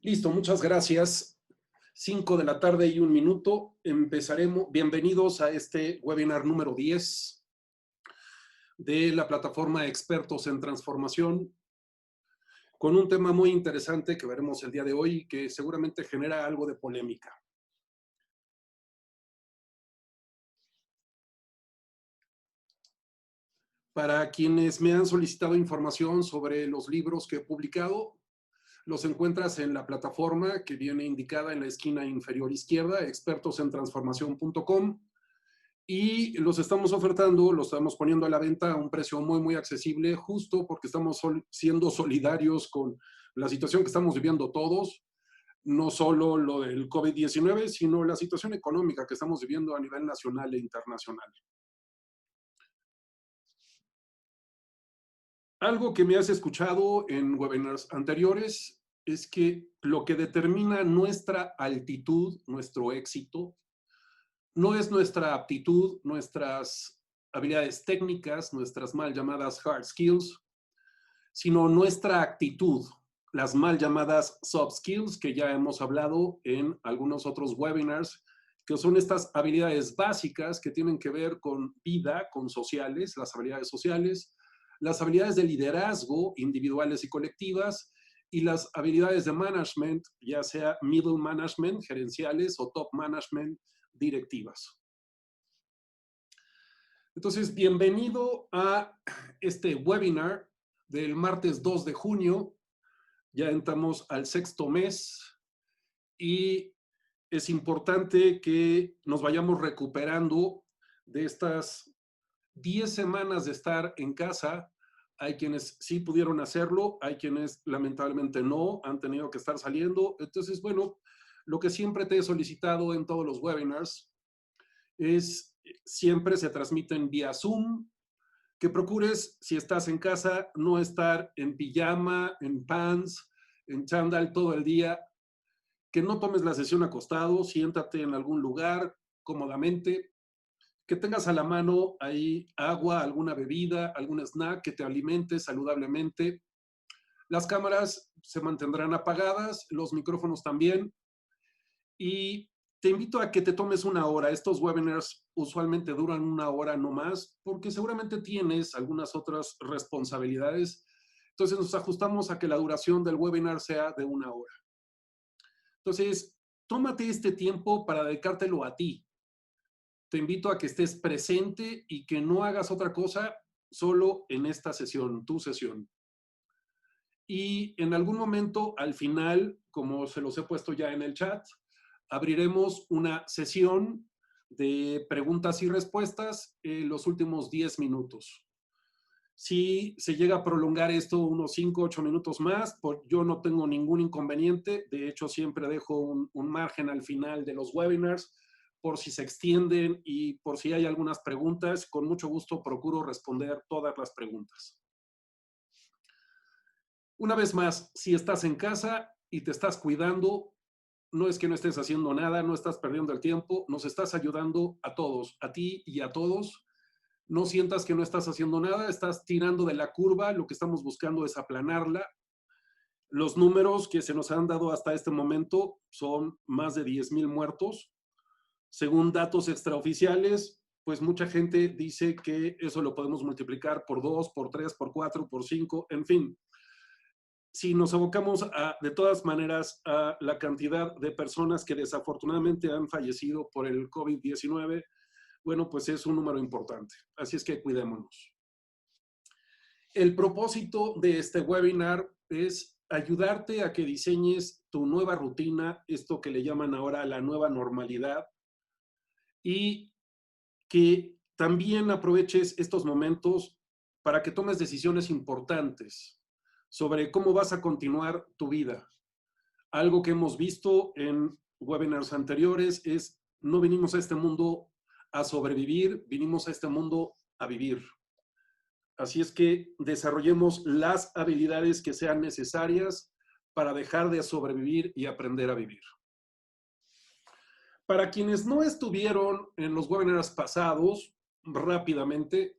Listo, muchas gracias. 5 de la tarde y 1 minuto. Empezaremos. Bienvenidos a este webinar número 10 de la plataforma Expertos en Transformación, con un tema muy interesante que veremos el día de hoy y que seguramente genera algo de polémica. Para quienes me han solicitado información sobre los libros que he publicado, los encuentras en la plataforma que viene indicada en la esquina inferior izquierda, expertosentransformación.com, y los estamos ofertando, los estamos poniendo a la venta a un precio muy accesible, justo porque estamos siendo solidarios con la situación que estamos viviendo todos, no solo lo del COVID-19, sino la situación económica que estamos viviendo a nivel nacional e internacional. Algo que me has escuchado en webinars anteriores es que lo que determina nuestra altitud, nuestro éxito, no es nuestra aptitud, nuestras habilidades técnicas, nuestras mal llamadas hard skills, sino nuestra actitud, las mal llamadas soft skills, que ya hemos hablado en algunos otros webinars, que son estas habilidades básicas que tienen que ver con vida, con sociales, las habilidades sociales, las habilidades de liderazgo individuales y colectivas, y las habilidades de management, ya sea middle management, gerenciales, o top management, directivas. Entonces, bienvenido a este webinar del martes 2 de junio. Ya entramos al sexto mes y es importante que nos vayamos recuperando de estas 10 semanas de estar en casa. Hay quienes sí pudieron hacerlo, hay quienes lamentablemente no, han tenido que estar saliendo. Entonces, bueno, lo que siempre te he solicitado en todos los webinars es, siempre se transmiten vía Zoom, que procures, si estás en casa, no estar en pijama, en pants, en chándal todo el día, que no tomes la sesión acostado, siéntate en algún lugar cómodamente, que tengas a la mano ahí agua, alguna bebida, algún snack que te alimente saludablemente. Las cámaras se mantendrán apagadas, los micrófonos también, y te invito a que te tomes una hora. Estos webinars usualmente duran una hora no más, porque seguramente tienes algunas otras responsabilidades. Entonces nos ajustamos a que la duración del webinar sea de una hora. Entonces, tómate este tiempo para dedicártelo a ti. Te invito a que estés presente y que no hagas otra cosa solo en esta sesión, tu sesión. Y en algún momento, al final, como se los he puesto ya en el chat, abriremos una sesión de preguntas y respuestas en los últimos 10 minutos. Si se llega a prolongar esto unos 5, 8 minutos más, yo no tengo ningún inconveniente. De hecho, siempre dejo un margen al final de los webinars por si se extienden y por si hay algunas preguntas. Con mucho gusto procuro responder todas las preguntas. Una vez más, si estás en casa y te estás cuidando, no es que no estés haciendo nada, no estás perdiendo el tiempo, nos estás ayudando a todos, a ti y a todos. No sientas que no estás haciendo nada, estás tirando de la curva, lo que estamos buscando es aplanarla. Los números que se nos han dado hasta este momento son más de 10,000 muertos. Según datos extraoficiales, pues mucha gente dice que eso lo podemos multiplicar por 2, por 3, por 4, por 5, en fin. Si nos abocamos de todas maneras a la cantidad de personas que desafortunadamente han fallecido por el COVID-19, bueno, pues es un número importante. Así es que cuidémonos. El propósito de este webinar es ayudarte a que diseñes tu nueva rutina, esto que le llaman ahora la nueva normalidad, y que también aproveches estos momentos para que tomes decisiones importantes sobre cómo vas a continuar tu vida. Algo que hemos visto en webinars anteriores es, no vinimos a este mundo a sobrevivir, vinimos a este mundo a vivir. Así es que desarrollemos las habilidades que sean necesarias para dejar de sobrevivir y aprender a vivir. Para quienes no estuvieron en los webinars pasados, rápidamente,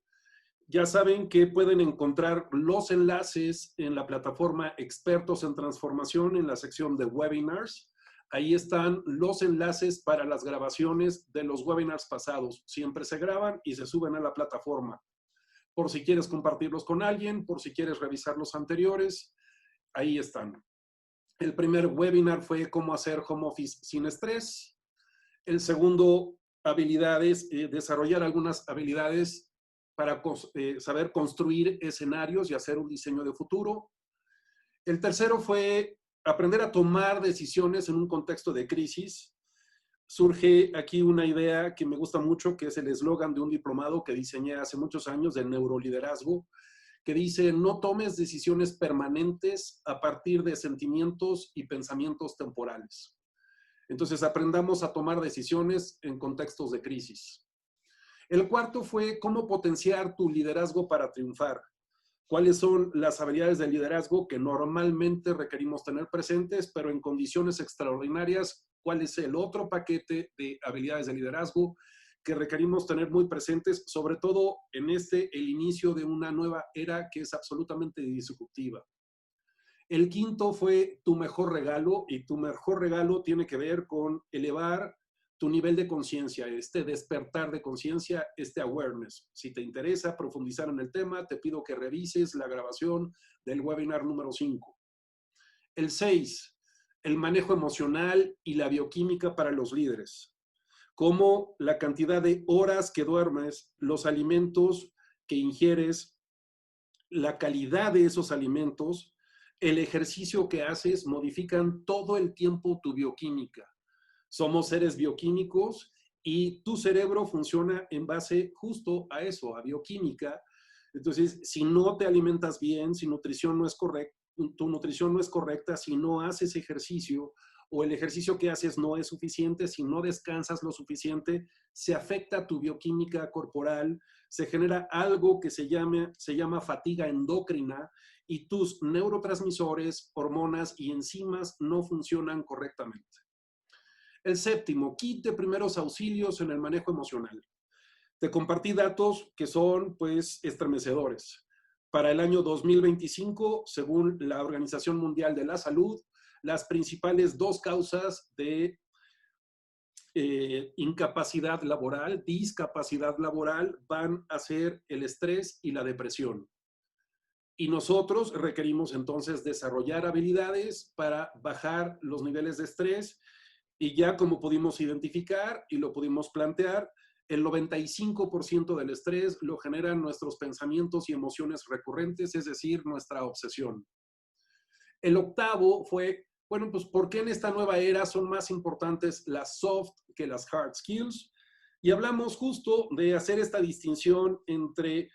Ya saben que pueden encontrar los enlaces en la plataforma Expertos en Transformación en la sección de webinars. Ahí están los enlaces para las grabaciones de los webinars pasados. Siempre se graban y se suben a la plataforma. Por si quieres compartirlos con alguien, por si quieres revisar los anteriores, ahí están. El primer webinar fue cómo hacer home office sin estrés. El segundo, habilidades, desarrollar algunas habilidades para saber construir escenarios y hacer un diseño de futuro. El tercero fue aprender a tomar decisiones en un contexto de crisis. Surge aquí una idea que me gusta mucho, que es el eslogan de un diplomado que diseñé hace muchos años de neuroliderazgo, que dice: no tomes decisiones permanentes a partir de sentimientos y pensamientos temporales. Entonces, aprendamos a tomar decisiones en contextos de crisis. El cuarto fue cómo potenciar tu liderazgo para triunfar. ¿Cuáles son las habilidades de liderazgo que normalmente requerimos tener presentes, pero en condiciones extraordinarias? ¿Cuál es el otro paquete de habilidades de liderazgo que requerimos tener muy presentes, sobre todo en el inicio de una nueva era que es absolutamente disruptiva? El quinto fue tu mejor regalo, y tu mejor regalo tiene que ver con elevar tu nivel de conciencia, este despertar de conciencia, este awareness. Si te interesa profundizar en el tema, te pido que revises la grabación del webinar número 5. El 6, el manejo emocional y la bioquímica para los líderes. Cómo la cantidad de horas que duermes, los alimentos que ingieres, la calidad de esos alimentos, el ejercicio que haces, modifican todo el tiempo tu bioquímica. Somos seres bioquímicos y tu cerebro funciona en base justo a eso, a bioquímica. Entonces, si no te alimentas bien, si nutrición no es correcta, tu nutrición no es correcta, si no haces ejercicio o el ejercicio que haces no es suficiente, si no descansas lo suficiente, se afecta tu bioquímica corporal, se genera algo que se llama fatiga endocrina, y tus neurotransmisores, hormonas y enzimas no funcionan correctamente. El séptimo, kit de primeros auxilios en el manejo emocional. Te compartí datos que son, pues, estremecedores. Para el año 2025, según la Organización Mundial de la Salud, las principales dos causas de incapacidad laboral, discapacidad laboral, van a ser el estrés y la depresión. Y nosotros requerimos entonces desarrollar habilidades para bajar los niveles de estrés, y ya como pudimos identificar y lo pudimos plantear, el 95% del estrés lo generan nuestros pensamientos y emociones recurrentes, es decir, nuestra obsesión. El octavo fue, bueno, pues ¿por qué en esta nueva era son más importantes las soft que las hard skills? Y hablamos justo de hacer esta distinción entre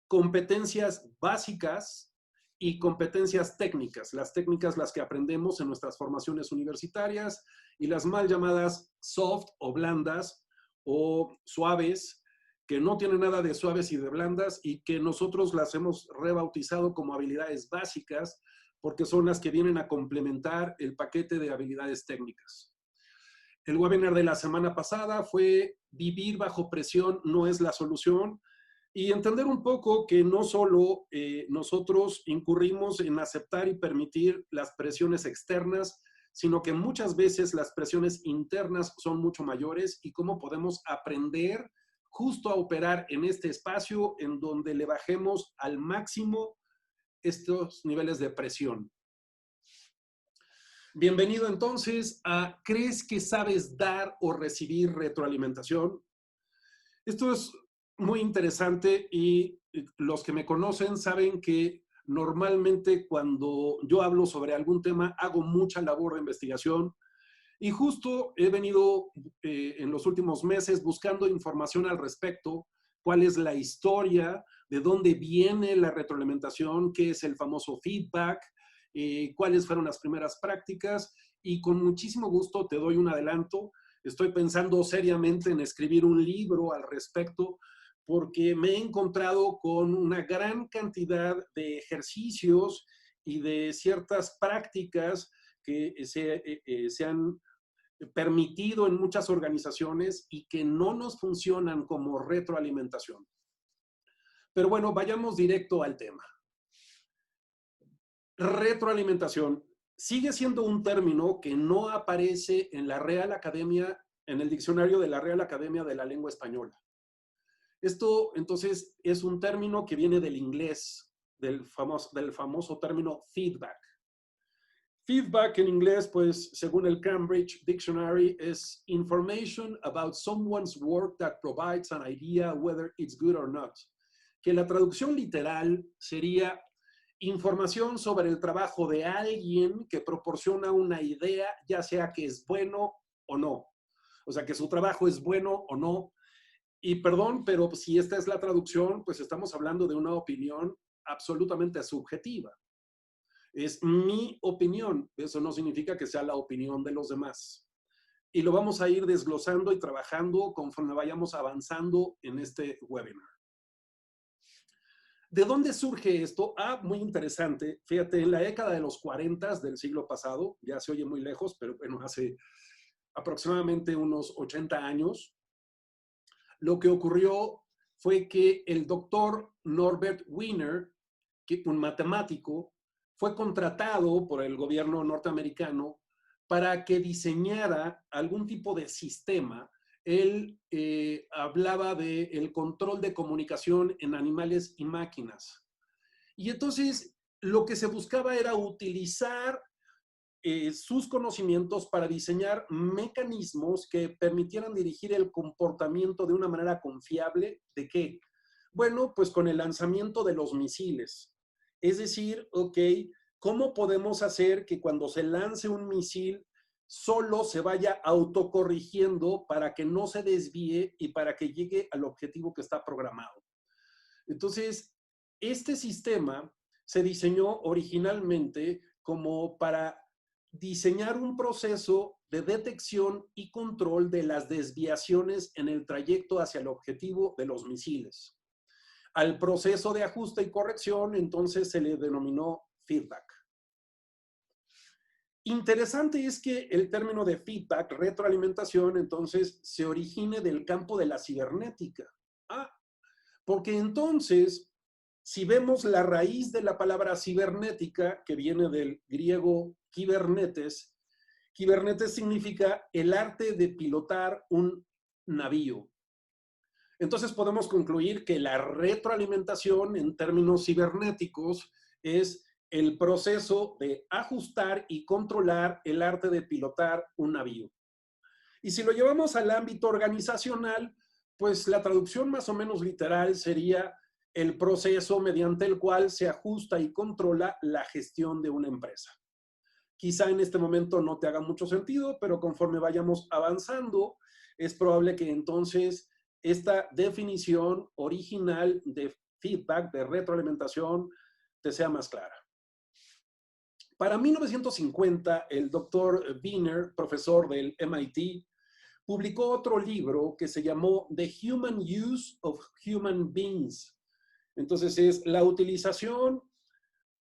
competencias básicas y competencias técnicas. Las técnicas, las que aprendemos en nuestras formaciones universitarias, y las mal llamadas soft o blandas o suaves, que no tienen nada de suaves y de blandas, y que nosotros las hemos rebautizado como habilidades básicas porque son las que vienen a complementar el paquete de habilidades técnicas. El webinar de la semana pasada fue vivir bajo presión no es la solución, y entender un poco que no solo nosotros incurrimos en aceptar y permitir las presiones externas, sino que muchas veces las presiones internas son mucho mayores, y cómo podemos aprender justo a operar en este espacio en donde le bajemos al máximo estos niveles de presión. Bienvenido entonces a ¿crees que sabes dar o recibir retroalimentación? Esto es muy interesante, y los que me conocen saben que normalmente cuando yo hablo sobre algún tema hago mucha labor de investigación, y justo he venido en los últimos meses buscando información al respecto. ¿Cuál es la historia? ¿De dónde viene la retroalimentación? ¿Qué es el famoso feedback? ¿Cuáles fueron las primeras prácticas? Y con muchísimo gusto te doy un adelanto. Estoy pensando seriamente en escribir un libro al respecto, porque me he encontrado con una gran cantidad de ejercicios y de ciertas prácticas que se han permitido en muchas organizaciones y que no nos funcionan como retroalimentación. Pero bueno, vayamos directo al tema. Retroalimentación sigue siendo un término que no aparece en la Real Academia, en el diccionario de la Real Academia de la Lengua Española. Esto, entonces, es un término que viene del inglés, del famoso término feedback. Feedback en inglés, pues, según el Cambridge Dictionary, es information about someone's work that provides an idea whether it's good or not. Que la traducción literal sería información sobre el trabajo de alguien que proporciona una idea, ya sea que es bueno o no. O sea, que su trabajo es bueno o no. Y perdón, pero si esta es la traducción, pues estamos hablando de una opinión absolutamente subjetiva. Es mi opinión. Eso no significa que sea la opinión de los demás. Y lo vamos a ir desglosando y trabajando conforme vayamos avanzando en este webinar. ¿De dónde surge esto? Muy interesante. Fíjate, en la década de los 40 del siglo pasado, ya se oye muy lejos, pero bueno, hace aproximadamente unos 80 años, lo que ocurrió fue que el doctor Norbert Wiener, un matemático, fue contratado por el gobierno norteamericano para que diseñara algún tipo de sistema. Él hablaba del control de comunicación en animales y máquinas. Y entonces lo que se buscaba era utilizar sus conocimientos para diseñar mecanismos que permitieran dirigir el comportamiento de una manera confiable. ¿De qué? Bueno, pues con el lanzamiento de los misiles. Es decir, ok, ¿cómo podemos hacer que cuando se lance un misil solo se vaya autocorrigiendo para que no se desvíe y para que llegue al objetivo que está programado? Entonces, este sistema se diseñó originalmente como para diseñar un proceso de detección y control de las desviaciones en el trayecto hacia el objetivo de los misiles. Al proceso de ajuste y corrección, entonces se le denominó feedback. Interesante es que el término de feedback, retroalimentación, entonces se origine del campo de la cibernética. Porque entonces, si vemos la raíz de la palabra cibernética, que viene del griego kibernetes, kibernetes significa el arte de pilotar un navío. Entonces podemos concluir que la retroalimentación en términos cibernéticos es el proceso de ajustar y controlar el arte de pilotar un navío. Y si lo llevamos al ámbito organizacional, pues la traducción más o menos literal sería el proceso mediante el cual se ajusta y controla la gestión de una empresa. Quizá en este momento no te haga mucho sentido, pero conforme vayamos avanzando, es probable que entonces esta definición original de feedback, de retroalimentación, te sea más clara. Para 1950, el doctor Wiener, profesor del MIT, publicó otro libro que se llamó The Human Use of Human Beings. Entonces es la utilización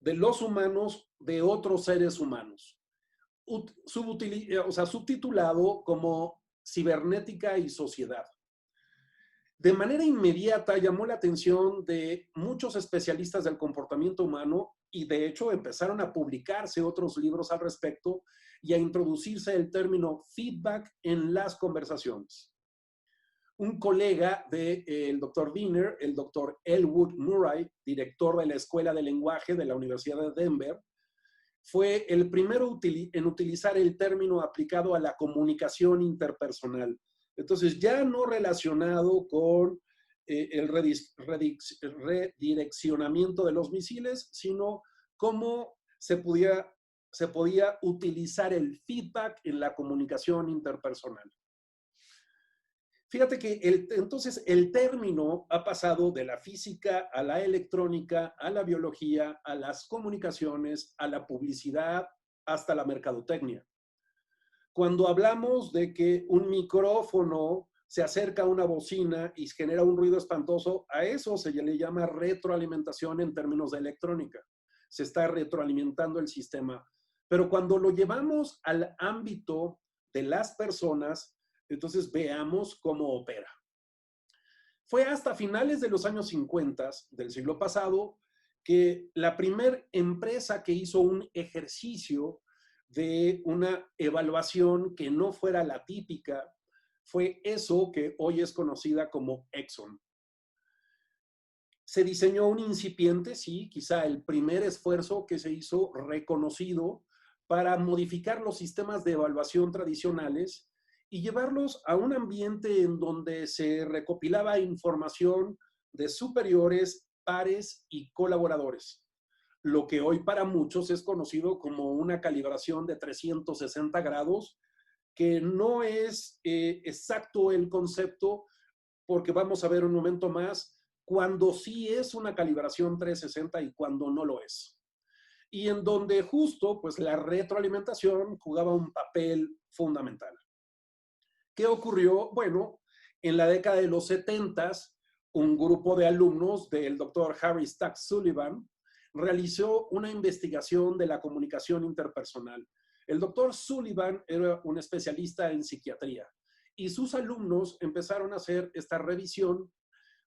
de los humanos de otros seres humanos. Subtitulado como Cibernética y Sociedad. De manera inmediata llamó la atención de muchos especialistas del comportamiento humano y de hecho empezaron a publicarse otros libros al respecto y a introducirse el término feedback en las conversaciones. Un colega del doctor Wiener, el doctor Elwood Murray, director de la Escuela de Lenguaje de la Universidad de Denver, fue el primero en utilizar el término aplicado a la comunicación interpersonal. Entonces, ya no relacionado con el redireccionamiento de los misiles, sino cómo se podía utilizar el feedback en la comunicación interpersonal. Fíjate que entonces el término ha pasado de la física a la electrónica, a la biología, a las comunicaciones, a la publicidad, hasta la mercadotecnia. Cuando hablamos de que un micrófono se acerca a una bocina y genera un ruido espantoso, a eso se le llama retroalimentación en términos de electrónica. Se está retroalimentando el sistema. Pero cuando lo llevamos al ámbito de las personas, entonces veamos cómo opera. Fue hasta finales de los años 50 del siglo pasado que la primer empresa que hizo un ejercicio de una evaluación que no fuera la típica fue eso que hoy es conocida como Exxon. Se diseñó un incipiente, sí, quizá el primer esfuerzo que se hizo reconocido para modificar los sistemas de evaluación tradicionales y llevarlos a un ambiente en donde se recopilaba información de superiores, pares y colaboradores, lo que hoy para muchos es conocido como una calibración de 360 grados, que no es exacto el concepto, porque vamos a ver un momento más cuando sí es una calibración 360 y cuando no lo es. Y en donde justo pues la retroalimentación jugaba un papel fundamental. ¿Qué ocurrió? Bueno, en la década de los 70, un grupo de alumnos del doctor Harry Stack Sullivan realizó una investigación de la comunicación interpersonal. El doctor Sullivan era un especialista en psiquiatría y sus alumnos empezaron a hacer esta revisión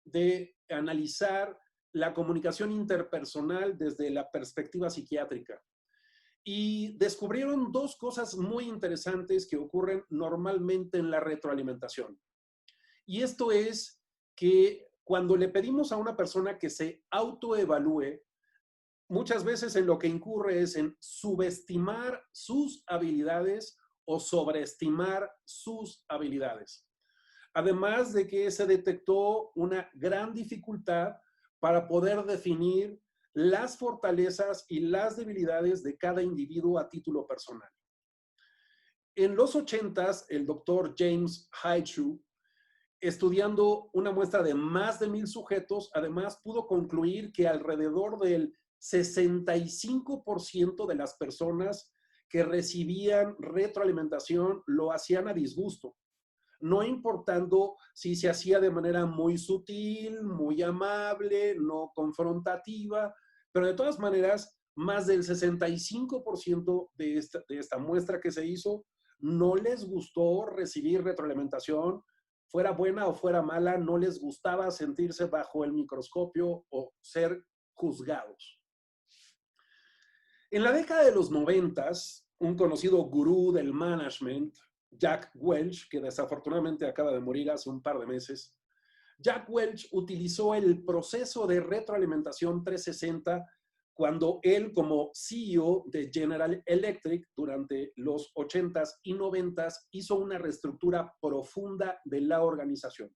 de analizar la comunicación interpersonal desde la perspectiva psiquiátrica. Y descubrieron dos cosas muy interesantes que ocurren normalmente en la retroalimentación. Y esto es que cuando le pedimos a una persona que se autoevalúe, muchas veces en lo que incurre es en subestimar sus habilidades o sobreestimar sus habilidades. Además de que se detectó una gran dificultad para poder definir las fortalezas y las debilidades de cada individuo a título personal. En los 80s, el doctor James Haichu, estudiando una muestra de más de 1,000 sujetos, además pudo concluir que alrededor del 65% de las personas que recibían retroalimentación lo hacían a disgusto, no importando si se hacía de manera muy sutil, muy amable, no confrontativa, pero de todas maneras, más del 65% de esta muestra que se hizo no les gustó recibir retroalimentación, fuera buena o fuera mala, no les gustaba sentirse bajo el microscopio o ser juzgados. En la década de los 90, un conocido gurú del management, Jack Welch, que desafortunadamente acaba de morir hace un par de meses, Jack Welch utilizó el proceso de retroalimentación 360 cuando él, como CEO de General Electric durante los 80s y 90s, hizo una reestructura profunda de la organización.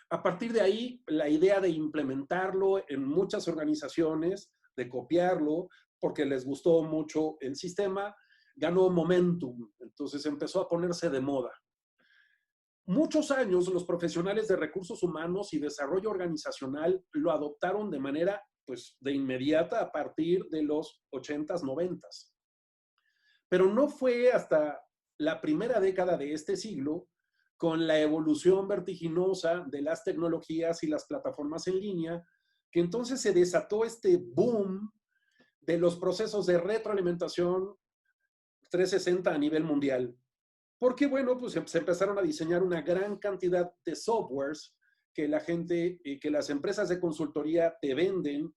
A partir de ahí, la idea de implementarlo en muchas organizaciones, de copiarlo, porque les gustó mucho el sistema, ganó momentum, entonces empezó a ponerse de moda. Muchos años los profesionales de recursos humanos y desarrollo organizacional lo adoptaron de manera pues, de inmediata a partir de los 80s, 90s. Pero no fue hasta la primera década de este siglo, con la evolución vertiginosa de las tecnologías y las plataformas en línea, que entonces se desató este boom de los procesos de retroalimentación 360 a nivel mundial. Porque, bueno, pues se empezaron a diseñar una gran cantidad de softwares que la gente, que las empresas de consultoría te venden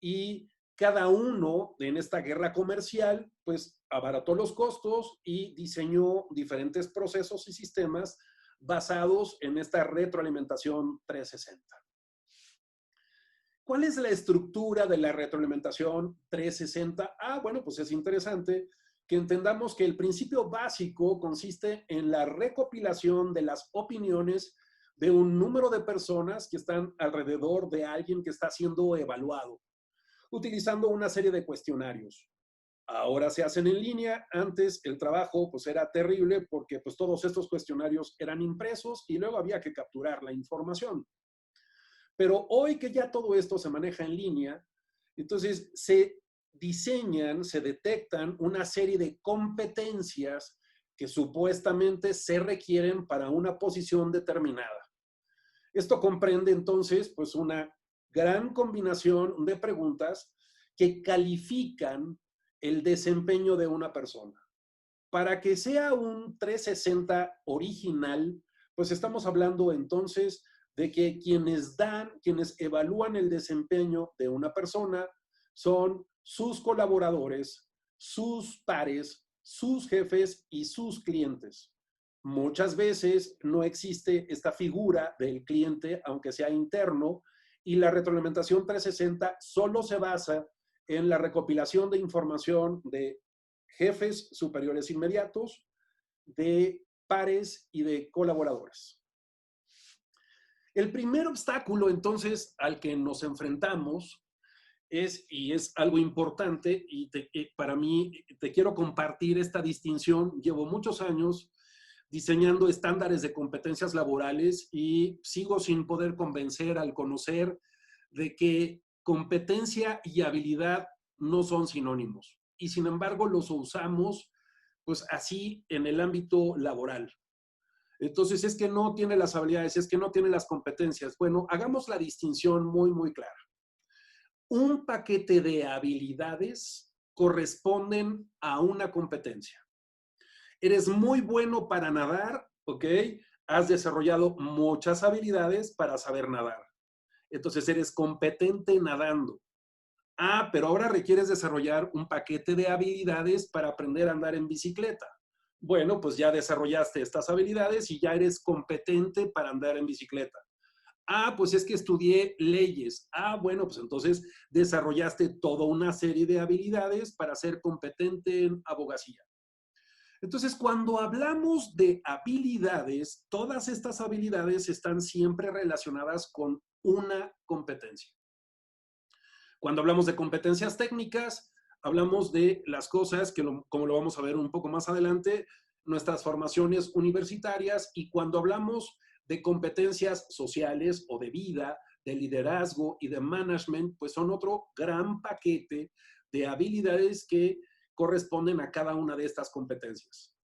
y cada uno en esta guerra comercial, pues abarató los costos y diseñó diferentes procesos y sistemas basados en esta retroalimentación 360. ¿Cuál es la estructura de la retroalimentación 360? Bueno, pues es interesante que entendamos que el principio básico consiste en la recopilación de las opiniones de un número de personas que están alrededor de alguien que está siendo evaluado, utilizando una serie de cuestionarios. Ahora se hacen en línea. Antes el trabajo pues era terrible porque pues todos estos cuestionarios eran impresos y luego había que capturar la información. Pero hoy que ya todo esto se maneja en línea, entonces se diseñan, se detectan una serie de competencias que supuestamente se requieren para una posición determinada. Esto comprende entonces pues una gran combinación de preguntas que califican el desempeño de una persona. Para que sea un 360 original, pues estamos hablando entonces de que quienes evalúan el desempeño de una persona son sus colaboradores, sus pares, sus jefes y sus clientes. Muchas veces no existe esta figura del cliente, aunque sea interno, y la retroalimentación 360 solo se basa en la recopilación de información de jefes superiores inmediatos, de pares y de colaboradores. El primer obstáculo, entonces, al que nos enfrentamos y es algo importante, para mí te quiero compartir esta distinción. Llevo muchos años diseñando estándares de competencias laborales y sigo sin poder convencer al conocer de que competencia y habilidad no son sinónimos. Y sin embargo los usamos pues así en el ámbito laboral. Entonces es que no tiene las habilidades, es que no tiene las competencias. Bueno, hagamos la distinción muy, muy clara. Un paquete de habilidades corresponden a una competencia. Eres muy bueno para nadar, ¿ok? Has desarrollado muchas habilidades para saber nadar. Entonces eres competente nadando. Ah, pero ahora requieres desarrollar un paquete de habilidades para aprender a andar en bicicleta. Bueno, pues ya desarrollaste estas habilidades y ya eres competente para andar en bicicleta. Ah, pues es que estudié leyes. Ah, bueno, pues entonces desarrollaste toda una serie de habilidades para ser competente en abogacía. Entonces, cuando hablamos de habilidades, todas estas habilidades están siempre relacionadas con una competencia. Cuando hablamos de competencias técnicas, hablamos de las cosas que, como lo vamos a ver un poco más adelante, nuestras formaciones universitarias, y cuando hablamos de competencias sociales o de vida, de liderazgo y de management, pues son otro gran paquete de habilidades que corresponden a cada una de estas competencias.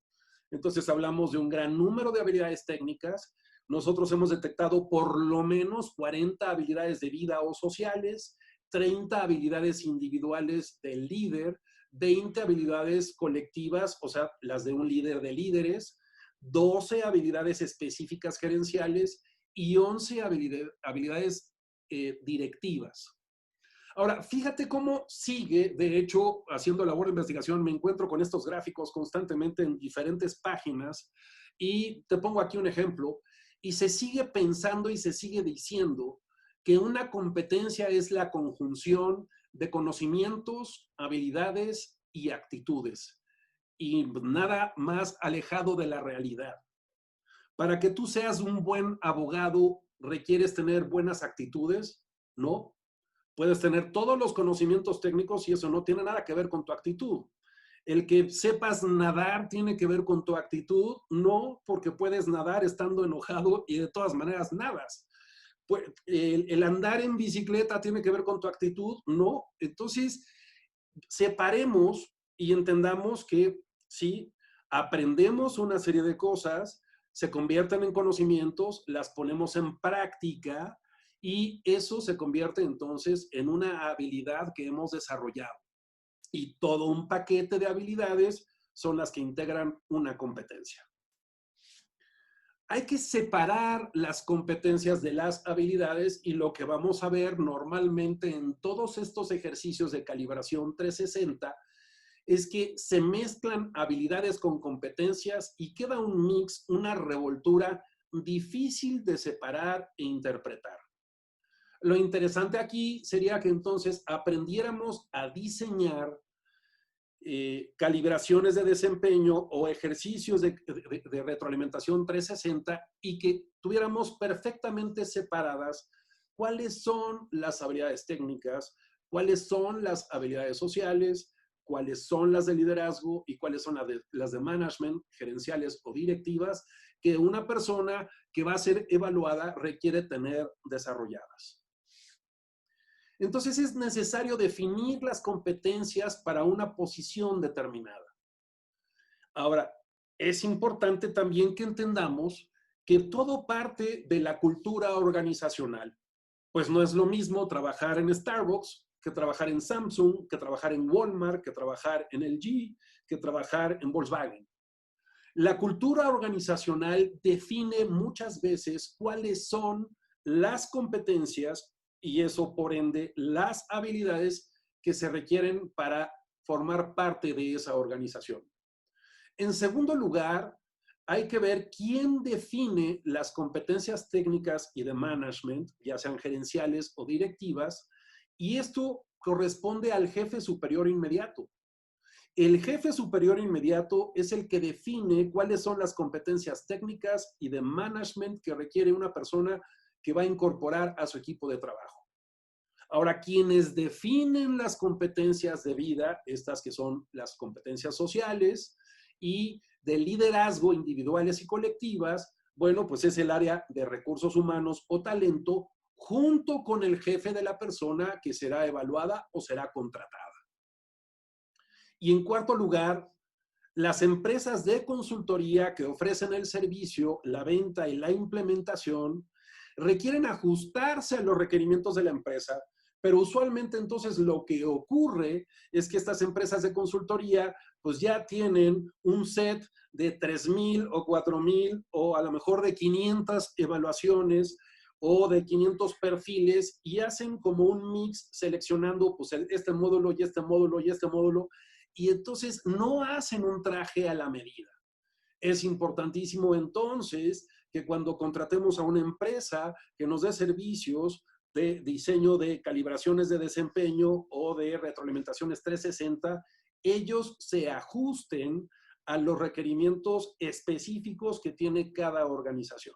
Entonces hablamos de un gran número de habilidades técnicas. Nosotros hemos detectado por lo menos 40 habilidades de vida o sociales, 30 habilidades individuales del líder, 20 habilidades colectivas, o sea, las de un líder de líderes, 12 habilidades específicas gerenciales y 11 habilidades directivas. Ahora, fíjate cómo sigue, de hecho, haciendo labor de investigación, me encuentro con estos gráficos constantemente en diferentes páginas y te pongo aquí un ejemplo, y se sigue pensando y se sigue diciendo que una competencia es la conjunción de conocimientos, habilidades y actitudes, y nada más alejado de la realidad. Para que tú seas un buen abogado, ¿requieres tener buenas actitudes? No. Puedes tener todos los conocimientos técnicos y eso no tiene nada que ver con tu actitud. El que sepas nadar tiene que ver con tu actitud, no, porque puedes nadar estando enojado y de todas maneras nadas. Pues, el andar en bicicleta tiene que ver con tu actitud, no. Entonces, separemos y entendamos que sí, aprendemos una serie de cosas, se convierten en conocimientos, las ponemos en práctica y eso se convierte entonces en una habilidad que hemos desarrollado. Y todo un paquete de habilidades son las que integran una competencia. Hay que separar las competencias de las habilidades y lo que vamos a ver normalmente en todos estos ejercicios de calibración 360 es que se mezclan habilidades con competencias y queda un mix, una revoltura difícil de separar e interpretar. Lo interesante aquí sería que entonces aprendiéramos a diseñar calibraciones de desempeño o ejercicios de retroalimentación 360 y que tuviéramos perfectamente separadas cuáles son las habilidades técnicas, cuáles son las habilidades sociales, cuáles son las de liderazgo y cuáles son las de management, gerenciales o directivas, que una persona que va a ser evaluada requiere tener desarrolladas. Entonces es necesario definir las competencias para una posición determinada. Ahora, es importante también que entendamos que todo parte de la cultura organizacional. Pues no es lo mismo trabajar en Starbucks que trabajar en Samsung, que trabajar en Walmart, que trabajar en LG, que trabajar en Volkswagen. La cultura organizacional define muchas veces cuáles son las competencias y eso por ende las habilidades que se requieren para formar parte de esa organización. En segundo lugar, hay que ver quién define las competencias técnicas y de management, ya sean gerenciales o directivas, y esto corresponde al jefe superior inmediato. El jefe superior inmediato es el que define cuáles son las competencias técnicas y de management que requiere una persona que va a incorporar a su equipo de trabajo. Ahora, quienes definen las competencias de vida, estas que son las competencias sociales y de liderazgo individuales y colectivas, bueno, pues es el área de recursos humanos o talento junto con el jefe de la persona que será evaluada o será contratada. Y en cuarto lugar, las empresas de consultoría que ofrecen el servicio, la venta y la implementación requieren ajustarse a los requerimientos de la empresa, pero usualmente entonces lo que ocurre es que estas empresas de consultoría pues ya tienen un set de 3,000 o 4,000 o a lo mejor de 500 evaluaciones o de 500 perfiles y hacen como un mix seleccionando pues este módulo y este módulo y este módulo y entonces no hacen un traje a la medida. Es importantísimo entonces que cuando contratemos a una empresa que nos dé servicios de diseño de calibraciones de desempeño o de retroalimentaciones 360, ellos se ajusten a los requerimientos específicos que tiene cada organización.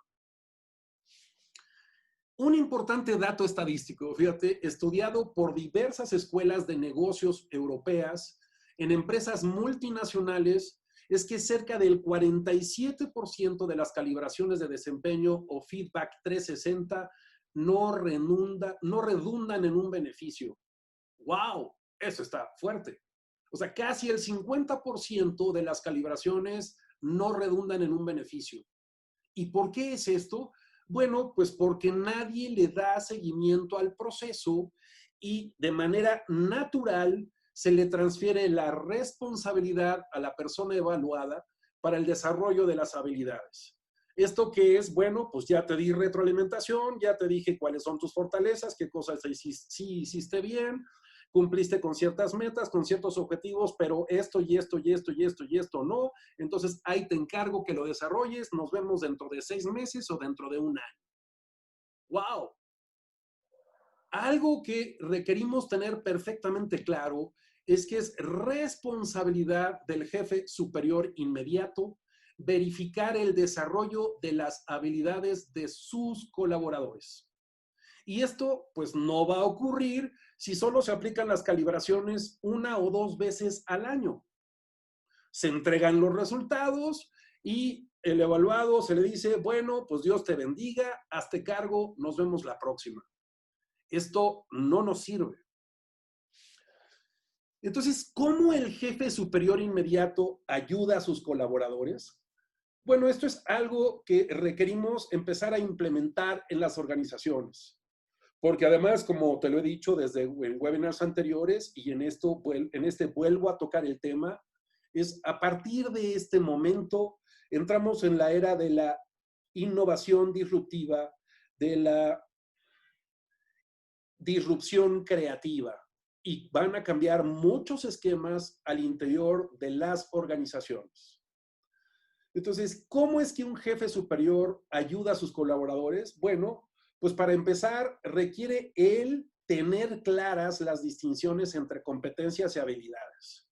Un importante dato estadístico, fíjate, estudiado por diversas escuelas de negocios europeas en empresas multinacionales, es que cerca del 47% de las calibraciones de desempeño o feedback 360 no redundan en un beneficio. ¡Wow! Eso está fuerte. O sea, casi el 50% de las calibraciones no redundan en un beneficio. ¿Y por qué es esto? Bueno, pues porque nadie le da seguimiento al proceso y de manera natural se le transfiere la responsabilidad a la persona evaluada para el desarrollo de las habilidades. ¿Esto qué es? Bueno, pues ya te di retroalimentación, ya te dije cuáles son tus fortalezas, qué cosas sí hiciste bien, cumpliste con ciertas metas, con ciertos objetivos, pero esto y esto y esto y esto y esto no. Entonces ahí te encargo que lo desarrolles, nos vemos dentro de 6 meses o dentro de un año. ¡Wow! Algo que requerimos tener perfectamente claro es que es responsabilidad del jefe superior inmediato verificar el desarrollo de las habilidades de sus colaboradores. Y esto pues no va a ocurrir si solo se aplican las calibraciones 1 o 2 veces al año. Se entregan los resultados y el evaluado se le dice, bueno, pues Dios te bendiga, hazte cargo, nos vemos la próxima. Esto no nos sirve. Entonces, ¿cómo el jefe superior inmediato ayuda a sus colaboradores? Bueno, esto es algo que requerimos empezar a implementar en las organizaciones. Porque además, como te lo he dicho desde en webinars anteriores y en este vuelvo a tocar el tema, es a partir de este momento entramos en la era de la innovación disruptiva, de la disrupción creativa y van a cambiar muchos esquemas al interior de las organizaciones. Entonces, ¿cómo es que un jefe superior ayuda a sus colaboradores? Bueno, pues para empezar, requiere él tener claras las distinciones entre competencias y habilidades.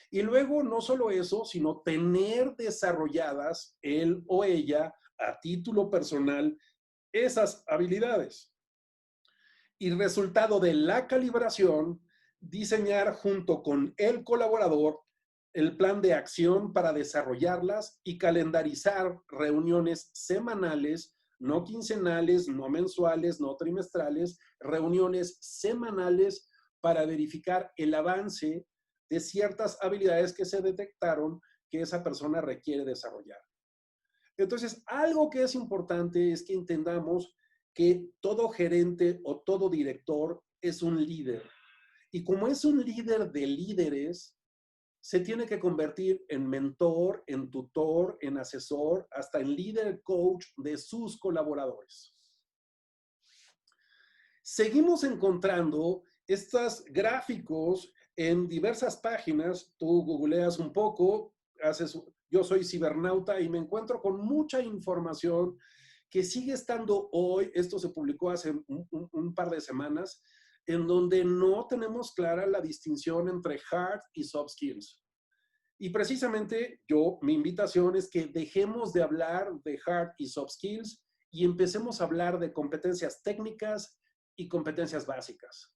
Y luego, no solo eso, sino tener desarrolladas él o ella a título personal esas habilidades. Y resultado de la calibración, diseñar junto con el colaborador el plan de acción para desarrollarlas y calendarizar reuniones semanales, no quincenales, no mensuales, no trimestrales, reuniones semanales para verificar el avance de ciertas habilidades que se detectaron que esa persona requiere desarrollar. Entonces, algo que es importante es que entendamos que todo gerente o todo director es un líder. Y como es un líder de líderes, se tiene que convertir en mentor, en tutor, en asesor, hasta en líder coach de sus colaboradores. Seguimos encontrando estos gráficos en diversas páginas. Tú googleas un poco, yo soy cibernauta y me encuentro con mucha información que sigue estando hoy. Esto se publicó hace un par de semanas, en donde no tenemos clara la distinción entre hard y soft skills. Y precisamente mi invitación es que dejemos de hablar de hard y soft skills y empecemos a hablar de competencias técnicas y competencias básicas.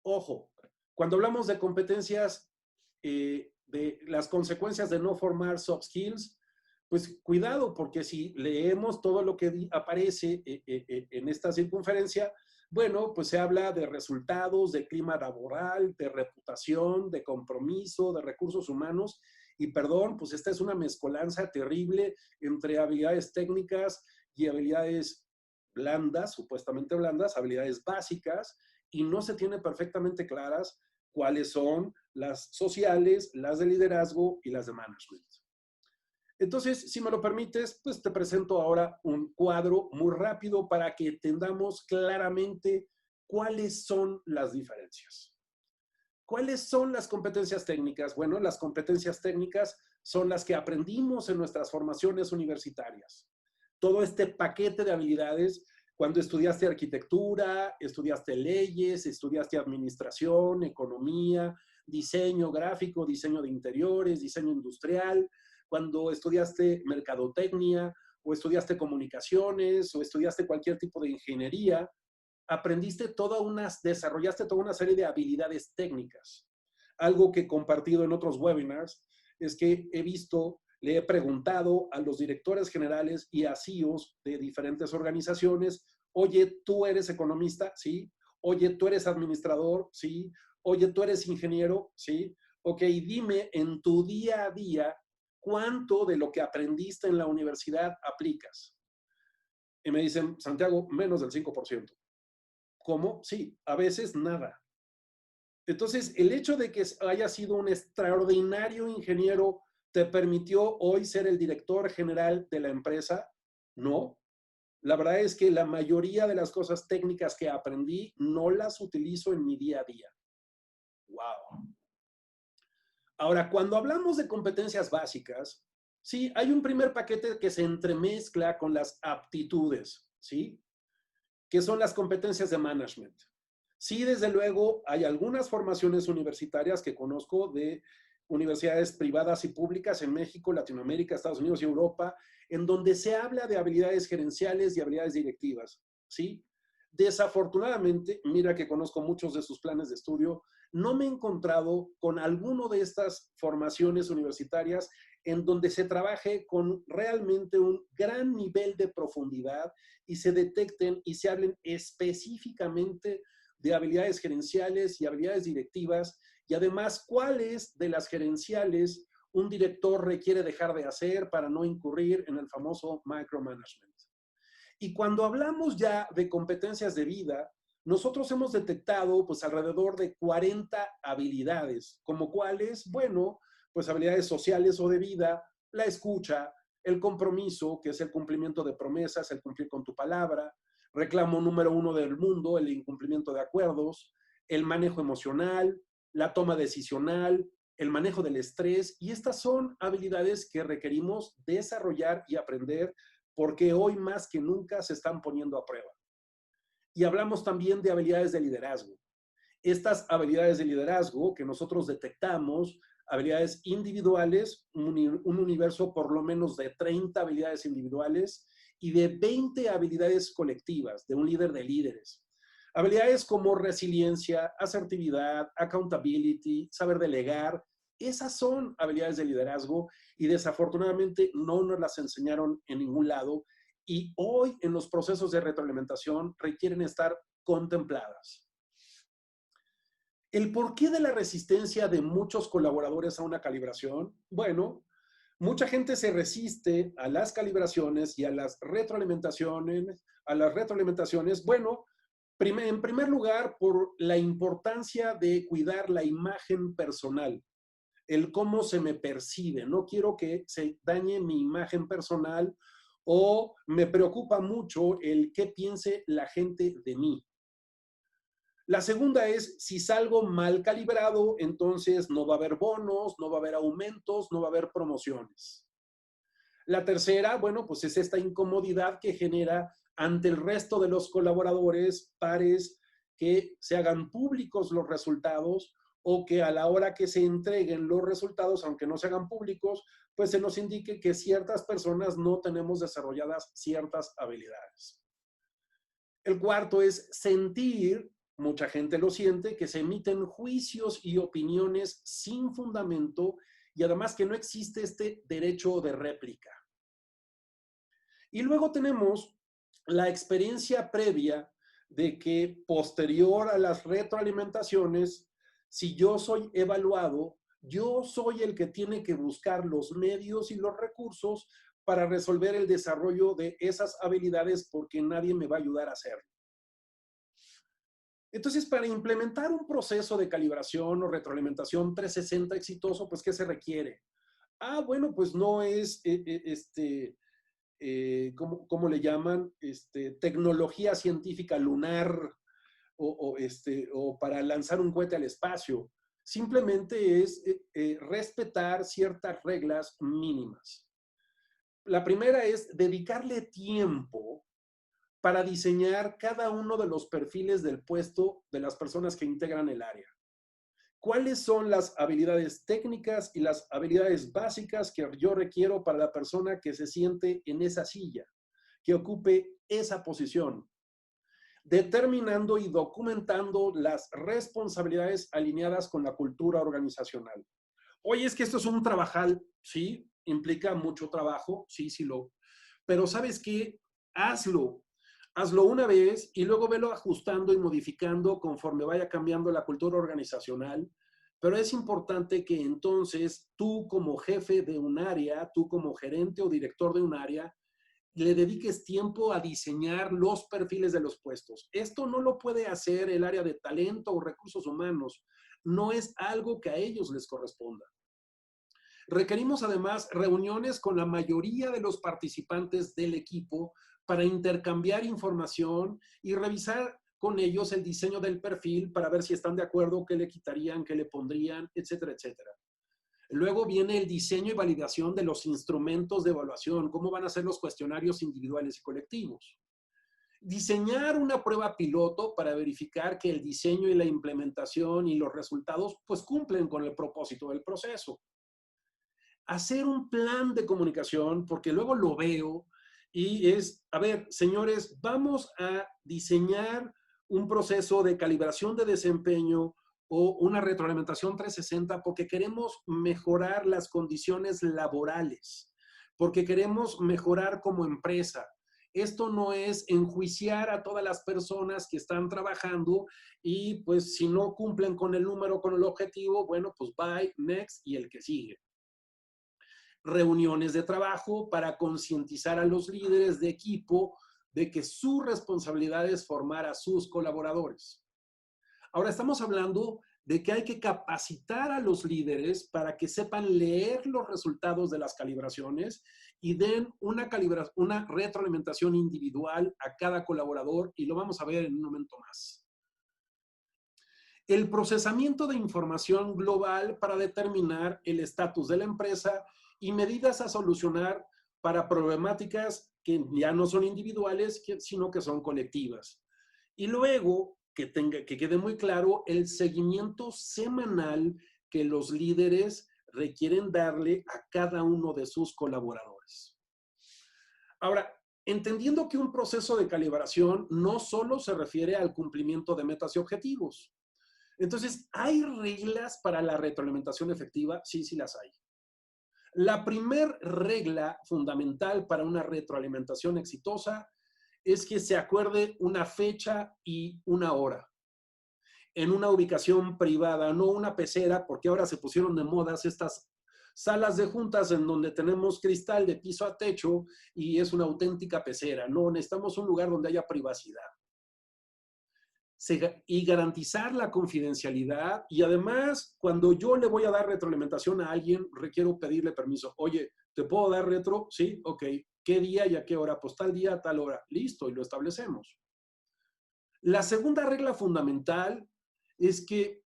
Ojo, cuando hablamos de competencias, de las consecuencias de no formar soft skills, pues cuidado, porque si leemos todo lo que aparece en esta circunferencia, bueno, pues se habla de resultados, de clima laboral, de reputación, de compromiso, de recursos humanos, y perdón, pues esta es una mezcolanza terrible entre habilidades técnicas y habilidades blandas, supuestamente blandas, habilidades básicas, y no se tiene perfectamente claras cuáles son las sociales, las de liderazgo y las de management. Entonces, si me lo permites, pues te presento ahora un cuadro muy rápido para que entendamos claramente cuáles son las diferencias. ¿Cuáles son las competencias técnicas? Bueno, las competencias técnicas son las que aprendimos en nuestras formaciones universitarias. Todo este paquete de habilidades, cuando estudiaste arquitectura, estudiaste leyes, estudiaste administración, economía, diseño gráfico, diseño de interiores, diseño industrial, cuando estudiaste mercadotecnia o estudiaste comunicaciones o estudiaste cualquier tipo de ingeniería, desarrollaste toda una serie de habilidades técnicas. Algo que he compartido en otros webinars es que le he preguntado a los directores generales y a CEOs de diferentes organizaciones, oye, ¿tú eres economista? Sí. Oye, ¿tú eres administrador? Sí. Oye, ¿tú eres ingeniero? Sí. Ok, dime en tu día a día cuánto de lo que aprendiste en la universidad aplicas. Y me dicen, Santiago, menos del 5%. ¿Cómo? Sí, a veces nada. Entonces, el hecho de que haya sido un extraordinario ingeniero te permitió hoy ser el director general de la empresa. No. La verdad es que la mayoría de las cosas técnicas que aprendí no las utilizo en mi día a día. Wow. Ahora, cuando hablamos de competencias básicas, sí, hay un primer paquete que se entremezcla con las aptitudes, ¿sí? Que son las competencias de management. Sí, desde luego, hay algunas formaciones universitarias que conozco de universidades privadas y públicas en México, Latinoamérica, Estados Unidos y Europa, en donde se habla de habilidades gerenciales y habilidades directivas, ¿sí? Desafortunadamente, mira que conozco muchos de sus planes de estudio, no me he encontrado con alguno de estas formaciones universitarias en donde se trabaje con realmente un gran nivel de profundidad y se detecten y se hablen específicamente de habilidades gerenciales y habilidades directivas, y además cuáles de las gerenciales un director requiere dejar de hacer para no incurrir en el famoso micromanagement. Y cuando hablamos ya de competencias de vida, nosotros hemos detectado pues alrededor de 40 habilidades, como cuáles, bueno, pues habilidades sociales o de vida, la escucha, el compromiso, que es el cumplimiento de promesas, el cumplir con tu palabra, reclamo número 1 del mundo, el incumplimiento de acuerdos, el manejo emocional, la toma decisional, el manejo del estrés, y estas son habilidades que requerimos desarrollar y aprender porque hoy más que nunca se están poniendo a prueba. Y hablamos también de habilidades de liderazgo. Estas habilidades de liderazgo que nosotros detectamos, habilidades individuales, un universo por lo menos de 30 habilidades individuales y de 20 habilidades colectivas, de un líder de líderes. Habilidades como resiliencia, asertividad, accountability, saber delegar, esas son habilidades de liderazgo y desafortunadamente no nos las enseñaron en ningún lado y hoy en los procesos de retroalimentación requieren estar contempladas. ¿El porqué de la resistencia de muchos colaboradores a una calibración? Bueno, mucha gente se resiste a las calibraciones y a las retroalimentaciones, bueno, en primer lugar, por la importancia de cuidar la imagen personal, el cómo se me percibe. No quiero que se dañe mi imagen personal o me preocupa mucho el qué piense la gente de mí. La segunda es, si salgo mal calibrado, entonces no va a haber bonos, no va a haber aumentos, no va a haber promociones. La tercera, bueno, pues es esta incomodidad que genera ante el resto de los colaboradores, pares, que se hagan públicos los resultados o que a la hora que se entreguen los resultados, aunque no se hagan públicos, pues se nos indique que ciertas personas no tenemos desarrolladas ciertas habilidades. El cuarto es sentir, mucha gente lo siente, que se emiten juicios y opiniones sin fundamento y además que no existe este derecho de réplica. Y luego tenemos la experiencia previa de que posterior a las retroalimentaciones, si yo soy evaluado, yo soy el que tiene que buscar los medios y los recursos para resolver el desarrollo de esas habilidades porque nadie me va a ayudar a hacerlo. Entonces, para implementar un proceso de calibración o retroalimentación 360 exitoso, pues, ¿qué se requiere? Bueno, pues no es ¿cómo le llaman? Tecnología científica lunar o para lanzar un cohete al espacio. Simplemente es respetar ciertas reglas mínimas. La primera es dedicarle tiempo para diseñar cada uno de los perfiles del puesto de las personas que integran el área. ¿Cuáles son las habilidades técnicas y las habilidades básicas que yo requiero para la persona que se siente en esa silla, que ocupe esa posición? Determinando y documentando las responsabilidades alineadas con la cultura organizacional. Oye, es que esto es un trabajal, sí, implica mucho trabajo, sí, pero ¿sabes qué? Hazlo. Hazlo una vez y luego velo ajustando y modificando conforme vaya cambiando la cultura organizacional. Pero es importante que entonces tú como jefe de un área, tú como gerente o director de un área, le dediques tiempo a diseñar los perfiles de los puestos. Esto no lo puede hacer el área de talento o recursos humanos. No es algo que a ellos les corresponda. Requerimos además reuniones con la mayoría de los participantes del equipo para intercambiar información y revisar con ellos el diseño del perfil para ver si están de acuerdo, qué le quitarían, qué le pondrían, etcétera, etcétera. Luego viene el diseño y validación de los instrumentos de evaluación, cómo van a ser los cuestionarios individuales y colectivos. Diseñar una prueba piloto para verificar que el diseño y la implementación y los resultados pues cumplen con el propósito del proceso. Hacer un plan de comunicación, porque luego lo veo y es, a ver, señores, vamos a diseñar un proceso de calibración de desempeño o una retroalimentación 360 porque queremos mejorar las condiciones laborales, porque queremos mejorar como empresa. Esto no es enjuiciar a todas las personas que están trabajando y pues si no cumplen con el número, con el objetivo, bueno, pues bye, next y el que sigue. Reuniones de trabajo para concientizar a los líderes de equipo de que su responsabilidad es formar a sus colaboradores. Ahora estamos hablando de que hay que capacitar a los líderes para que sepan leer los resultados de las calibraciones y den una retroalimentación individual a cada colaborador y lo vamos a ver en un momento más. El procesamiento de información global para determinar el estatus de la empresa y medidas a solucionar para problemáticas que ya no son individuales, sino que son colectivas. Y luego, que quede muy claro, el seguimiento semanal que los líderes requieren darle a cada uno de sus colaboradores. Ahora, entendiendo que un proceso de calibración no solo se refiere al cumplimiento de metas y objetivos. Entonces, ¿hay reglas para la retroalimentación efectiva? Sí, sí las hay. La primer regla fundamental para una retroalimentación exitosa es que se acuerde una fecha y una hora en una ubicación privada, no una pecera, porque ahora se pusieron de modas estas salas de juntas en donde tenemos cristal de piso a techo y es una auténtica pecera. No, necesitamos un lugar donde haya privacidad. Y garantizar la confidencialidad y además cuando yo le voy a dar retroalimentación a alguien requiero pedirle permiso. Oye, ¿te puedo dar retro? Sí, ok. ¿Qué día y a qué hora? Pues tal día, tal hora. Listo, y lo establecemos. La segunda regla fundamental es que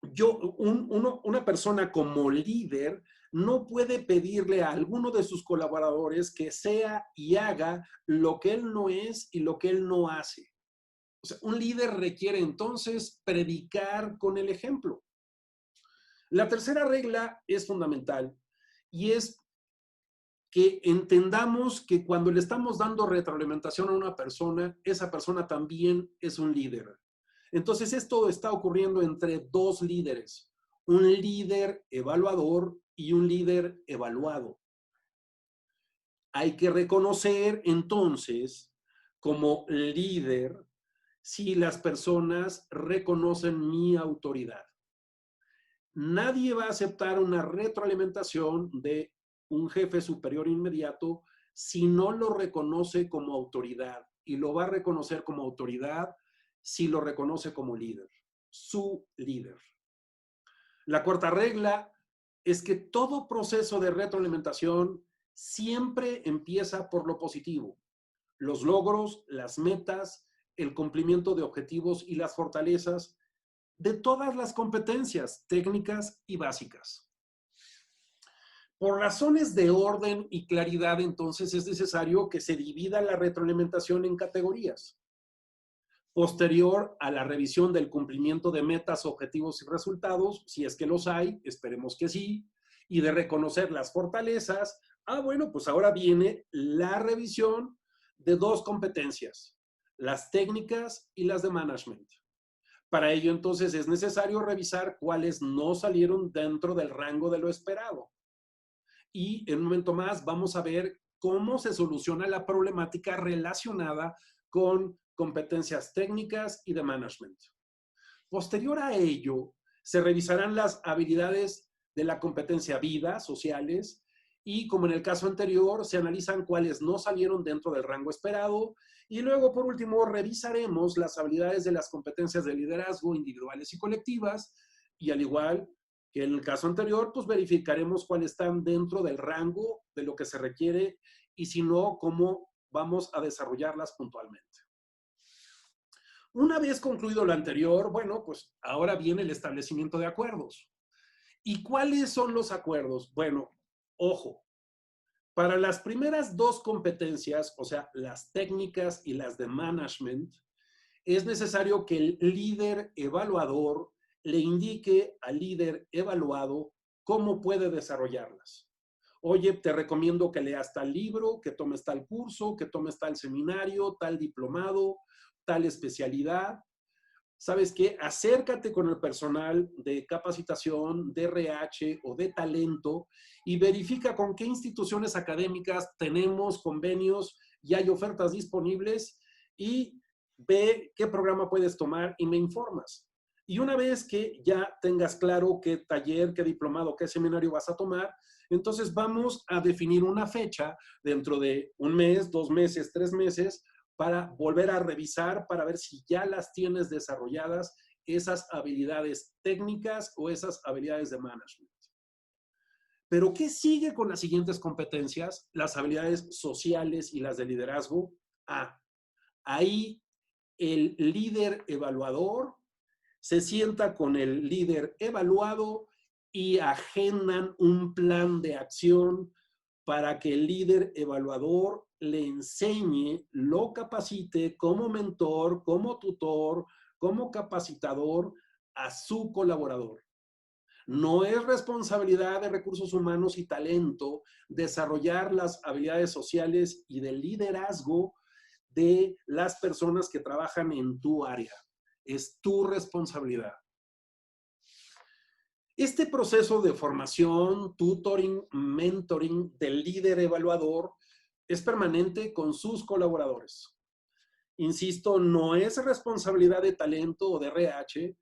una persona como líder no puede pedirle a alguno de sus colaboradores que sea y haga lo que él no es y lo que él no hace. O sea, un líder requiere entonces predicar con el ejemplo. La tercera regla es fundamental y es que entendamos que cuando le estamos dando retroalimentación a una persona, esa persona también es un líder. Entonces, esto está ocurriendo entre dos líderes, un líder evaluador y un líder evaluado. Hay que reconocer entonces como líder si las personas reconocen mi autoridad. Nadie va a aceptar una retroalimentación de un jefe superior inmediato si no lo reconoce como autoridad, y lo va a reconocer como autoridad si lo reconoce como líder, su líder. La cuarta regla es que todo proceso de retroalimentación siempre empieza por lo positivo: los logros, las metas, el cumplimiento de objetivos y las fortalezas de todas las competencias técnicas y básicas. Por razones de orden y claridad, entonces, es necesario que se divida la retroalimentación en categorías. Posterior a la revisión del cumplimiento de metas, objetivos y resultados, si es que los hay, esperemos que sí, y de reconocer las fortalezas, bueno, pues ahora viene la revisión de dos competencias, las técnicas y las de management. Para ello, entonces, es necesario revisar cuáles no salieron dentro del rango de lo esperado. Y en un momento más vamos a ver cómo se soluciona la problemática relacionada con competencias técnicas y de management. Posterior a ello, se revisarán las habilidades de la competencia vida, sociales, y como en el caso anterior, se analizan cuáles no salieron dentro del rango esperado. Y luego, por último, revisaremos las habilidades de las competencias de liderazgo individuales y colectivas, y al igual que en el caso anterior, pues verificaremos cuáles están dentro del rango de lo que se requiere, y si no, cómo vamos a desarrollarlas puntualmente. Una vez concluido lo anterior, bueno, pues ahora viene el establecimiento de acuerdos. ¿Y cuáles son los acuerdos? Bueno, ojo, para las primeras dos competencias, o sea, las técnicas y las de management, es necesario que el líder evaluador le indique al líder evaluado cómo puede desarrollarlas. Oye, te recomiendo que leas tal libro, que tomes tal curso, que tomes tal seminario, tal diplomado, tal especialidad. ¿Sabes qué? Acércate con el personal de capacitación, de RH o de talento y verifica con qué instituciones académicas tenemos convenios y hay ofertas disponibles, y ve qué programa puedes tomar y me informas. Y una vez que ya tengas claro qué taller, qué diplomado, qué seminario vas a tomar, entonces vamos a definir una fecha dentro de un mes, 2 meses, 3 meses, para volver a revisar, para ver si ya las tienes desarrolladas, esas habilidades técnicas o esas habilidades de management. Pero ¿qué sigue con las siguientes competencias? Las habilidades sociales y las de liderazgo. Ahí el líder evaluador se sienta con el líder evaluado y agendan un plan de acción para que el líder evaluador le enseñe, lo capacite como mentor, como tutor, como capacitador a su colaborador. No es responsabilidad de recursos humanos y talento desarrollar las habilidades sociales y de liderazgo de las personas que trabajan en tu área. Es tu responsabilidad. Este proceso de formación, tutoring, mentoring del líder evaluador es permanente con sus colaboradores. Insisto, no es responsabilidad de talento o de RH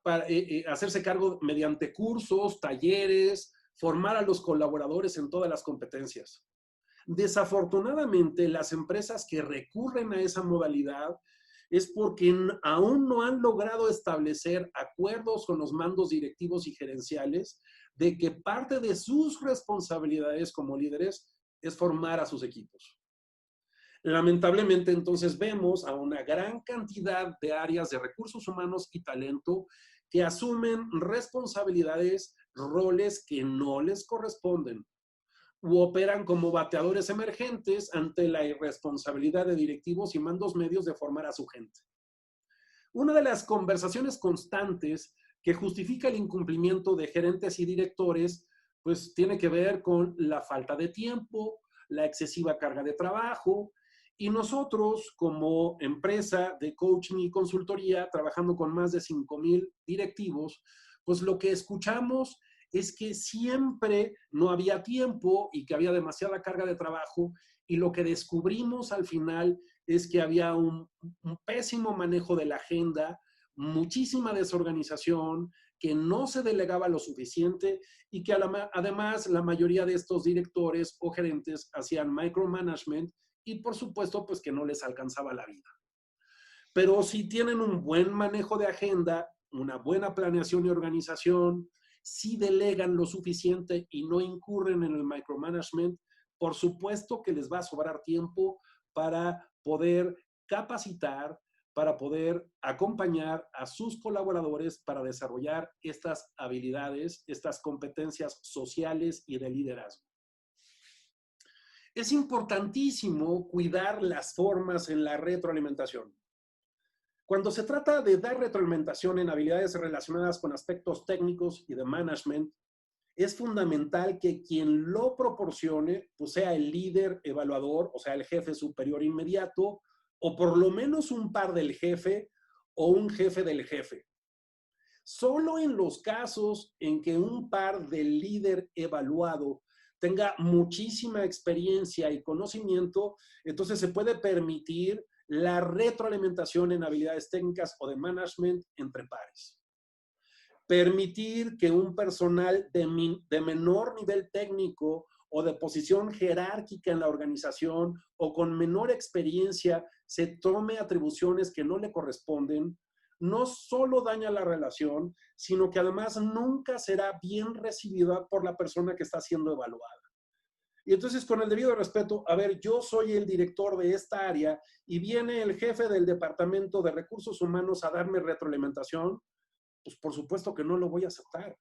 para hacerse cargo mediante cursos, talleres, formar a los colaboradores en todas las competencias. Desafortunadamente, las empresas que recurren a esa modalidad es porque aún no han logrado establecer acuerdos con los mandos directivos y gerenciales de que parte de sus responsabilidades como líderes es formar a sus equipos. Lamentablemente, entonces vemos a una gran cantidad de áreas de recursos humanos y talento que asumen responsabilidades, roles que no les corresponden u operan como bateadores emergentes ante la irresponsabilidad de directivos y mandos medios de formar a su gente. Una de las conversaciones constantes que justifica el incumplimiento de gerentes y directores, pues tiene que ver con la falta de tiempo, la excesiva carga de trabajo, y nosotros como empresa de coaching y consultoría, trabajando con más de 5,000 directivos, pues lo que escuchamos es que siempre no había tiempo y que había demasiada carga de trabajo, y lo que descubrimos al final es que había un pésimo manejo de la agenda, muchísima desorganización, que no se delegaba lo suficiente y que además la mayoría de estos directores o gerentes hacían micromanagement y por supuesto pues que no les alcanzaba la vida. Pero si tienen un buen manejo de agenda, una buena planeación y organización, si delegan lo suficiente y no incurren en el micromanagement, por supuesto que les va a sobrar tiempo para poder capacitar, para poder acompañar a sus colaboradores para desarrollar estas habilidades, estas competencias sociales y de liderazgo. Es importantísimo cuidar las formas en la retroalimentación. Cuando se trata de dar retroalimentación en habilidades relacionadas con aspectos técnicos y de management, es fundamental que quien lo proporcione pues sea el líder evaluador, o sea, el jefe superior inmediato, o por lo menos un par del jefe o un jefe del jefe. Solo en los casos en que un par del líder evaluado tenga muchísima experiencia y conocimiento, entonces se puede permitir la retroalimentación en habilidades técnicas o de management entre pares. Permitir que un personal de menor nivel técnico o de posición jerárquica en la organización o con menor experiencia se tome atribuciones que no le corresponden, no solo daña la relación, sino que además nunca será bien recibida por la persona que está siendo evaluada. Y entonces, con el debido respeto, a ver, yo soy el director de esta área y viene el jefe del departamento de recursos humanos a darme retroalimentación, pues por supuesto que no lo voy a aceptar.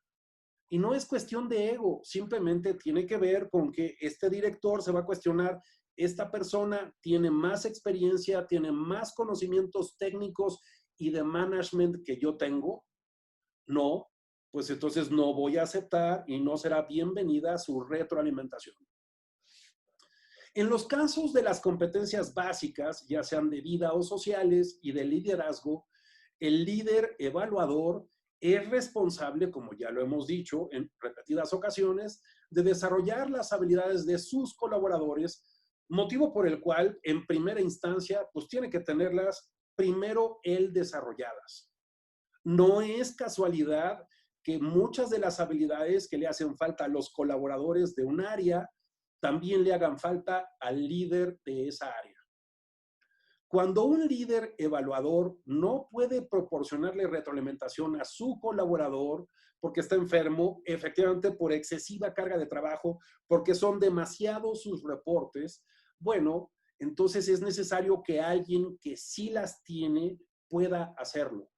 Y no es cuestión de ego, simplemente tiene que ver con que este director se va a cuestionar, esta persona tiene más experiencia, tiene más conocimientos técnicos y de management que yo tengo. No, pues entonces no voy a aceptar y no será bienvenida su retroalimentación. En los casos de las competencias básicas, ya sean de vida o sociales y de liderazgo, el líder evaluador es responsable, como ya lo hemos dicho en repetidas ocasiones, de desarrollar las habilidades de sus colaboradores, motivo por el cual, en primera instancia, pues tiene que tenerlas primero él desarrolladas. No es casualidad que muchas de las habilidades que le hacen falta a los colaboradores de un área también le hagan falta al líder de esa área. Cuando un líder evaluador no puede proporcionarle retroalimentación a su colaborador porque está enfermo, efectivamente por excesiva carga de trabajo, porque son demasiados sus reportes, bueno, entonces es necesario que alguien que sí las tiene pueda hacerlo.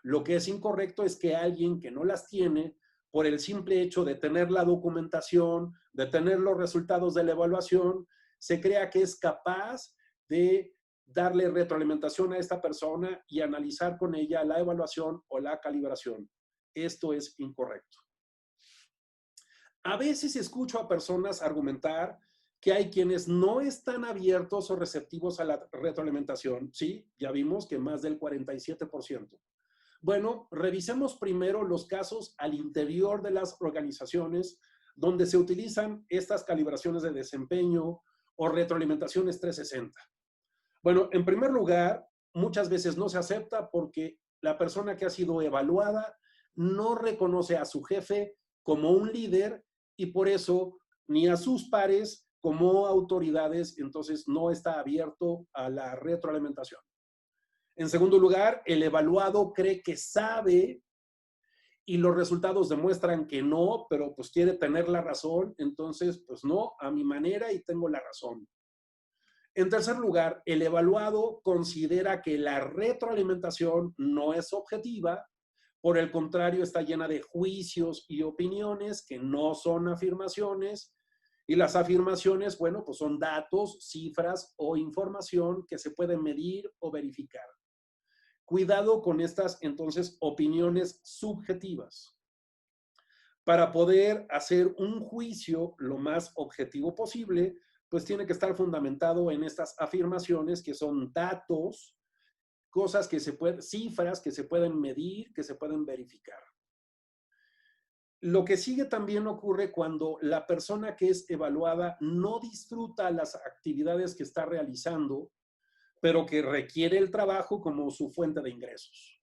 Lo que es incorrecto es que alguien que no las tiene, por el simple hecho de tener la documentación, de tener los resultados de la evaluación, se crea que es capaz de darle retroalimentación a esta persona y analizar con ella la evaluación o la calibración. Esto es incorrecto. A veces escucho a personas argumentar que hay quienes no están abiertos o receptivos a la retroalimentación. Sí, ya vimos que más del 47%. Bueno, revisemos primero los casos al interior de las organizaciones donde se utilizan estas calibraciones de desempeño o retroalimentaciones 360. Bueno, en primer lugar, muchas veces no se acepta porque la persona que ha sido evaluada no reconoce a su jefe como un líder y por eso ni a sus pares como autoridades, entonces no está abierto a la retroalimentación. En segundo lugar, el evaluado cree que sabe y los resultados demuestran que no, pero pues quiere tener la razón, entonces pues no, a mi manera y tengo la razón. En tercer lugar, el evaluado considera que la retroalimentación no es objetiva, por el contrario, está llena de juicios y opiniones que no son afirmaciones, y las afirmaciones, bueno, pues son datos, cifras o información que se pueden medir o verificar. Cuidado con estas, entonces, opiniones subjetivas. Para poder hacer un juicio lo más objetivo posible, pues tiene que estar fundamentado en estas afirmaciones que son datos, cosas que se pueden, cifras que se pueden medir, que se pueden verificar. Lo que sigue también ocurre cuando la persona que es evaluada no disfruta las actividades que está realizando, pero que requiere el trabajo como su fuente de ingresos.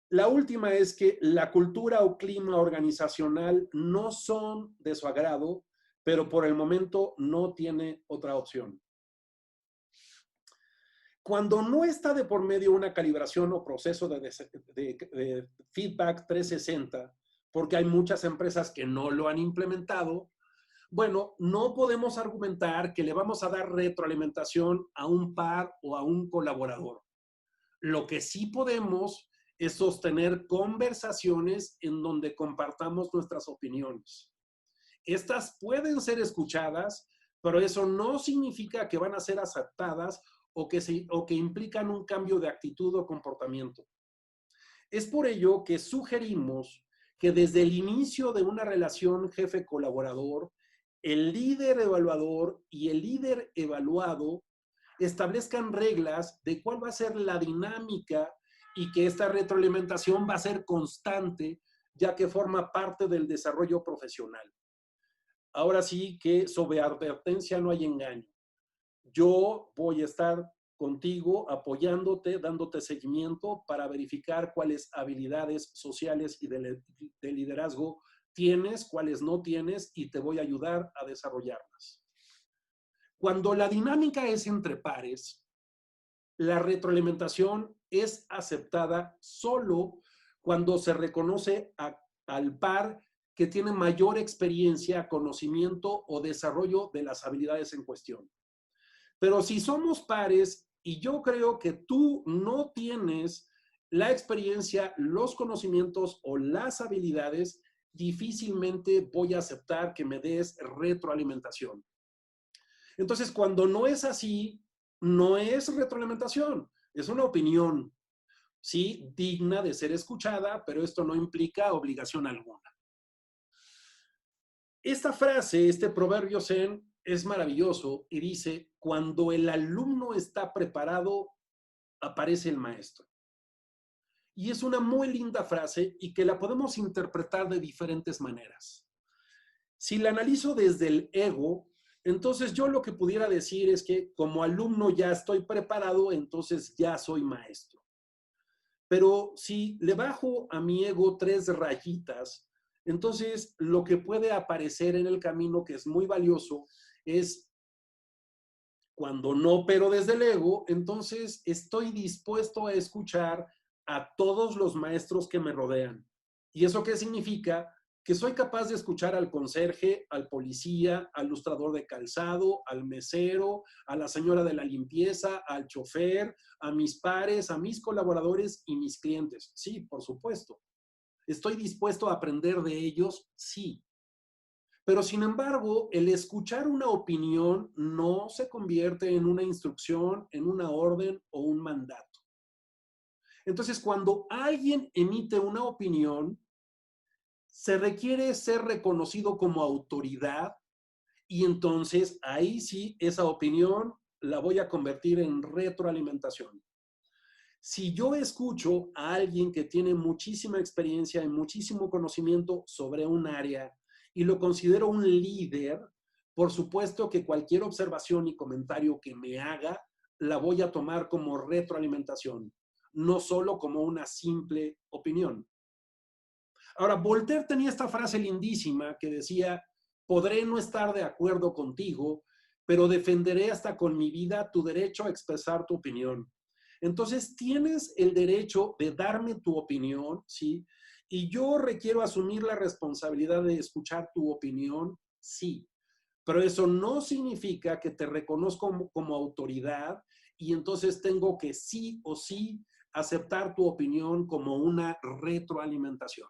La última es que la cultura o clima organizacional no son de su agrado, pero por el momento no tiene otra opción. Cuando no está de por medio una calibración o proceso de feedback 360, porque hay muchas empresas que no lo han implementado, bueno, no podemos argumentar que le vamos a dar retroalimentación a un par o a un colaborador. Lo que sí podemos es sostener conversaciones en donde compartamos nuestras opiniones. Estas pueden ser escuchadas, pero eso no significa que van a ser aceptadas o que implican un cambio de actitud o comportamiento. Es por ello que sugerimos que desde el inicio de una relación jefe-colaborador, el líder evaluador y el líder evaluado establezcan reglas de cuál va a ser la dinámica y que esta retroalimentación va a ser constante, ya que forma parte del desarrollo profesional. Ahora sí que sobre advertencia no hay engaño. Yo voy a estar contigo, apoyándote, dándote seguimiento para verificar cuáles habilidades sociales y de liderazgo tienes, cuáles no tienes, y te voy a ayudar a desarrollarlas. Cuando la dinámica es entre pares, la retroalimentación es aceptada solo cuando se reconoce al par que tiene mayor experiencia, conocimiento o desarrollo de las habilidades en cuestión. Pero si somos pares y yo creo que tú no tienes la experiencia, los conocimientos o las habilidades, difícilmente voy a aceptar que me des retroalimentación. Entonces, cuando no es así, no es retroalimentación, es una opinión, sí, digna de ser escuchada, pero esto no implica obligación alguna. Esta frase, este proverbio zen, es maravilloso y dice, cuando el alumno está preparado, aparece el maestro. Y es una muy linda frase y que la podemos interpretar de diferentes maneras. Si la analizo desde el ego, entonces yo lo que pudiera decir es que como alumno ya estoy preparado, entonces ya soy maestro. Pero si le bajo a mi ego 3 rayitas, entonces lo que puede aparecer en el camino, que es muy valioso, es cuando no opero desde el ego, entonces estoy dispuesto a escuchar a todos los maestros que me rodean. ¿Y eso qué significa? Que soy capaz de escuchar al conserje, al policía, al lustrador de calzado, al mesero, a la señora de la limpieza, al chofer, a mis pares, a mis colaboradores y mis clientes. Sí, por supuesto. ¿Estoy dispuesto a aprender de ellos? Sí. Pero sin embargo, el escuchar una opinión no se convierte en una instrucción, en una orden o un mandato. Entonces, cuando alguien emite una opinión, se requiere ser reconocido como autoridad y entonces ahí sí esa opinión la voy a convertir en retroalimentación. Si yo escucho a alguien que tiene muchísima experiencia y muchísimo conocimiento sobre un área y lo considero un líder, por supuesto que cualquier observación y comentario que me haga la voy a tomar como retroalimentación, no solo como una simple opinión. Ahora, Voltaire tenía esta frase lindísima que decía, podré no estar de acuerdo contigo, pero defenderé hasta con mi vida tu derecho a expresar tu opinión. Entonces, tienes el derecho de darme tu opinión, ¿sí? Y yo requiero asumir la responsabilidad de escuchar tu opinión, sí. pero eso no significa que te reconozco como autoridad y entonces tengo que sí o sí aceptar tu opinión como una retroalimentación.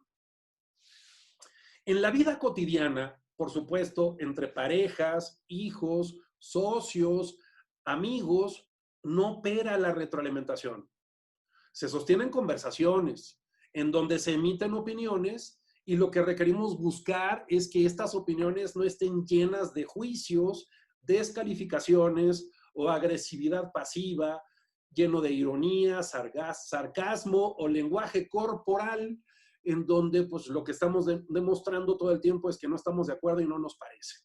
En la vida cotidiana, por supuesto, entre parejas, hijos, socios, amigos, no opera la retroalimentación. Se sostienen conversaciones en donde se emiten opiniones y lo que requerimos buscar es que estas opiniones no estén llenas de juicios, descalificaciones o agresividad pasiva, lleno de ironía, sarcasmo o lenguaje corporal, en donde pues lo que estamos demostrando todo el tiempo es que no estamos de acuerdo y no nos parece.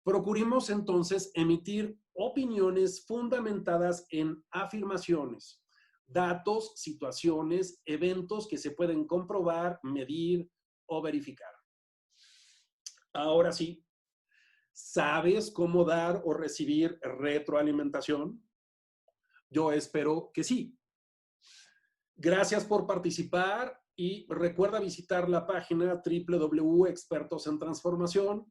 Procuremos entonces emitir opiniones fundamentadas en afirmaciones, datos, situaciones, eventos que se pueden comprobar, medir o verificar. Ahora sí, ¿sabes cómo dar o recibir retroalimentación? Yo espero que sí. Gracias por participar y recuerda visitar la página www.expertosentransformación.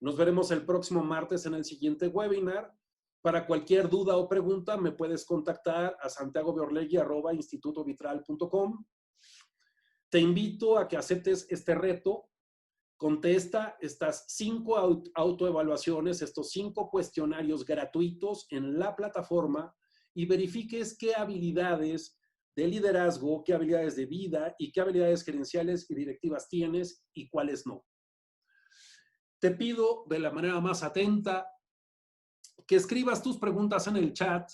Nos veremos el próximo martes en el siguiente webinar. Para cualquier duda o pregunta me puedes contactar a santiagobeorlegui@institutovitral.com. Te invito a que aceptes este reto. Contesta estas 5 autoevaluaciones, estos 5 cuestionarios gratuitos en la plataforma y verifiques qué habilidades de liderazgo, qué habilidades de vida y qué habilidades gerenciales y directivas tienes y cuáles no. Te pido de la manera más atenta que escribas tus preguntas en el chat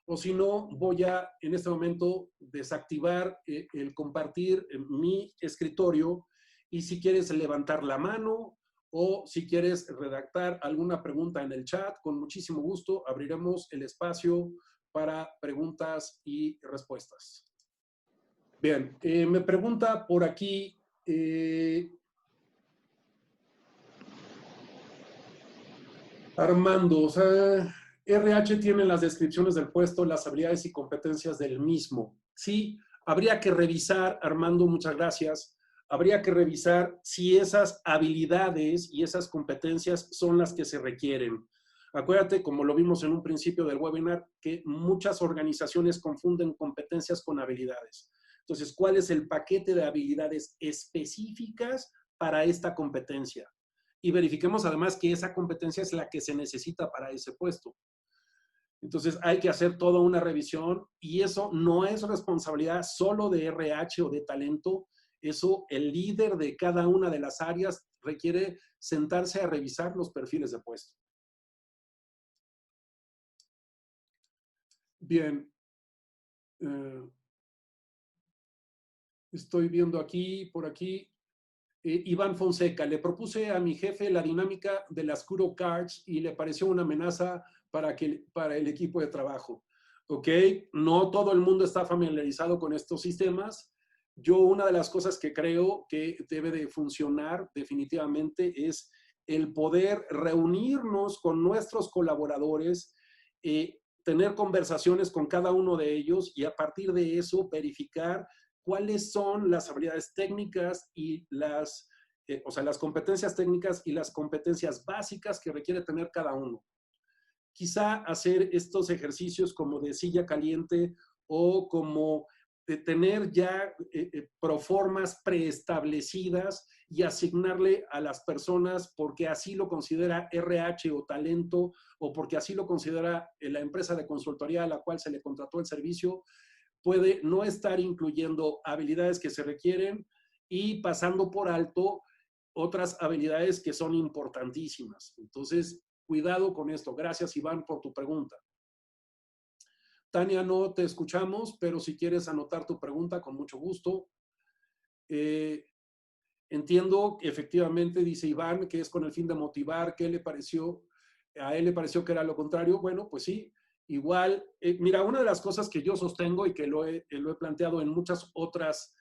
o si no, voy a en este momento desactivar el compartir mi escritorio y si quieres levantar la mano o si quieres redactar alguna pregunta en el chat, con muchísimo gusto abriremos el espacio para preguntas y respuestas. Bien, me pregunta por aquí Armando, o sea, RH tiene las descripciones del puesto, las habilidades y competencias del mismo. Sí, habría que revisar, Armando, muchas gracias, habría que revisar si esas habilidades y esas competencias son las que se requieren. Acuérdate, como lo vimos en un principio del webinar, que muchas organizaciones confunden competencias con habilidades. Entonces, ¿cuál es el paquete de habilidades específicas para esta competencia? Y verifiquemos además que esa competencia es la que se necesita para ese puesto. Entonces hay que hacer toda una revisión y eso no es responsabilidad solo de RH o de talento. Eso el líder de cada una de las áreas requiere sentarse a revisar los perfiles de puesto. Bien. Estoy viendo aquí, por aquí. Iván Fonseca, le propuse a mi jefe la dinámica de las Kuro Cards y le pareció una amenaza para el equipo de trabajo. ¿Ok? No todo el mundo está familiarizado con estos sistemas. Yo una de las cosas que creo que debe de funcionar definitivamente es el poder reunirnos con nuestros colaboradores, tener conversaciones con cada uno de ellos y a partir de eso verificar cuáles son las habilidades técnicas y las competencias técnicas y las competencias básicas que requiere tener cada uno. Quizá hacer estos ejercicios como de silla caliente o como de tener ya proformas preestablecidas y asignarle a las personas porque así lo considera RH o talento o porque así lo considera la empresa de consultoría a la cual se le contrató el servicio, puede no estar incluyendo habilidades que se requieren y pasando por alto otras habilidades que son importantísimas. Entonces, cuidado con esto. Gracias, Iván, por tu pregunta. Tania, no te escuchamos, pero si quieres anotar tu pregunta, con mucho gusto. Entiendo que efectivamente, dice Iván, que es con el fin de motivar. ¿Qué le pareció? A él le pareció que era lo contrario. Bueno, pues sí. Igual, mira, una de las cosas que yo sostengo y que lo he planteado en muchas otros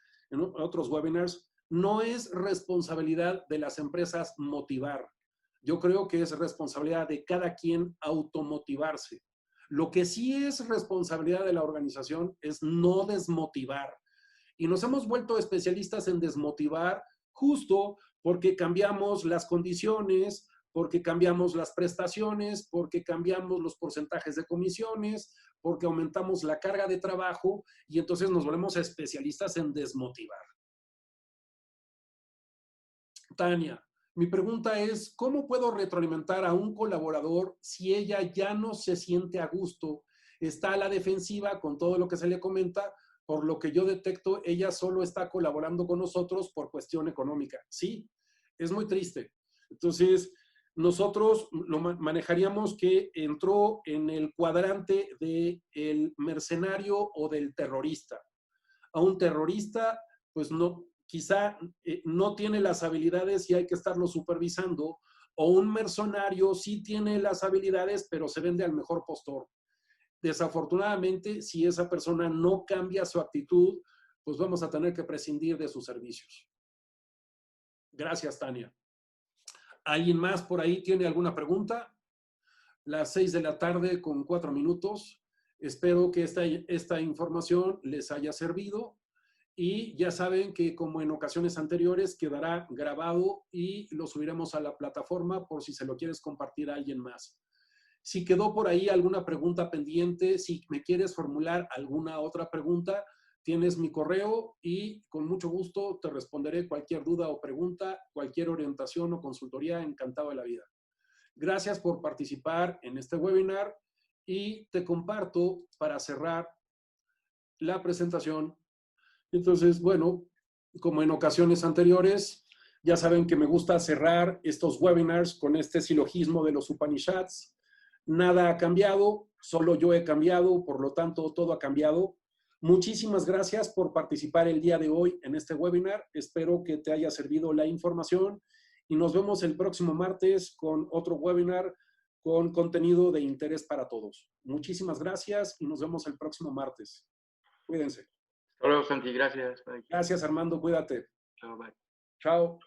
webinars, no es responsabilidad de las empresas motivar. Yo creo que es responsabilidad de cada quien automotivarse. Lo que sí es responsabilidad de la organización es no desmotivar. Y nos hemos vuelto especialistas en desmotivar justo porque cambiamos las condiciones, porque cambiamos las prestaciones, porque cambiamos los porcentajes de comisiones, porque aumentamos la carga de trabajo y entonces nos volvemos especialistas en desmotivar. Tania, mi pregunta es, ¿cómo puedo retroalimentar a un colaborador si ella ya no se siente a gusto, está a la defensiva con todo lo que se le comenta? Por lo que yo detecto, ella solo está colaborando con nosotros por cuestión económica. Sí, es muy triste. Entonces, nosotros lo manejaríamos que entró en el cuadrante del mercenario o del terrorista. A un terrorista, pues no, quizá no tiene las habilidades y hay que estarlo supervisando, o un mercenario sí tiene las habilidades, pero se vende al mejor postor. Desafortunadamente, si esa persona no cambia su actitud, pues vamos a tener que prescindir de sus servicios. Gracias, Tania. ¿Alguien más por ahí tiene alguna pregunta? Las 6 de la tarde con 4 minutos. Espero que esta información les haya servido y ya saben que como en ocasiones anteriores quedará grabado y lo subiremos a la plataforma por si se lo quieres compartir a alguien más. Si quedó por ahí alguna pregunta pendiente, si me quieres formular alguna otra pregunta, tienes mi correo y con mucho gusto te responderé cualquier duda o pregunta, cualquier orientación o consultoría, encantado de la vida. Gracias por participar en este webinar y te comparto para cerrar la presentación. Entonces, bueno, como en ocasiones anteriores, ya saben que me gusta cerrar estos webinars con este silogismo de los Upanishads. Nada ha cambiado, solo yo he cambiado, por lo tanto, todo ha cambiado. Muchísimas gracias por participar el día de hoy en este webinar. Espero que te haya servido la información y nos vemos el próximo martes con otro webinar con contenido de interés para todos. Muchísimas gracias y nos vemos el próximo martes. Cuídense. Hasta luego, Santi. Gracias. Bye. Gracias, Armando. Cuídate. Chao, bye. Chao.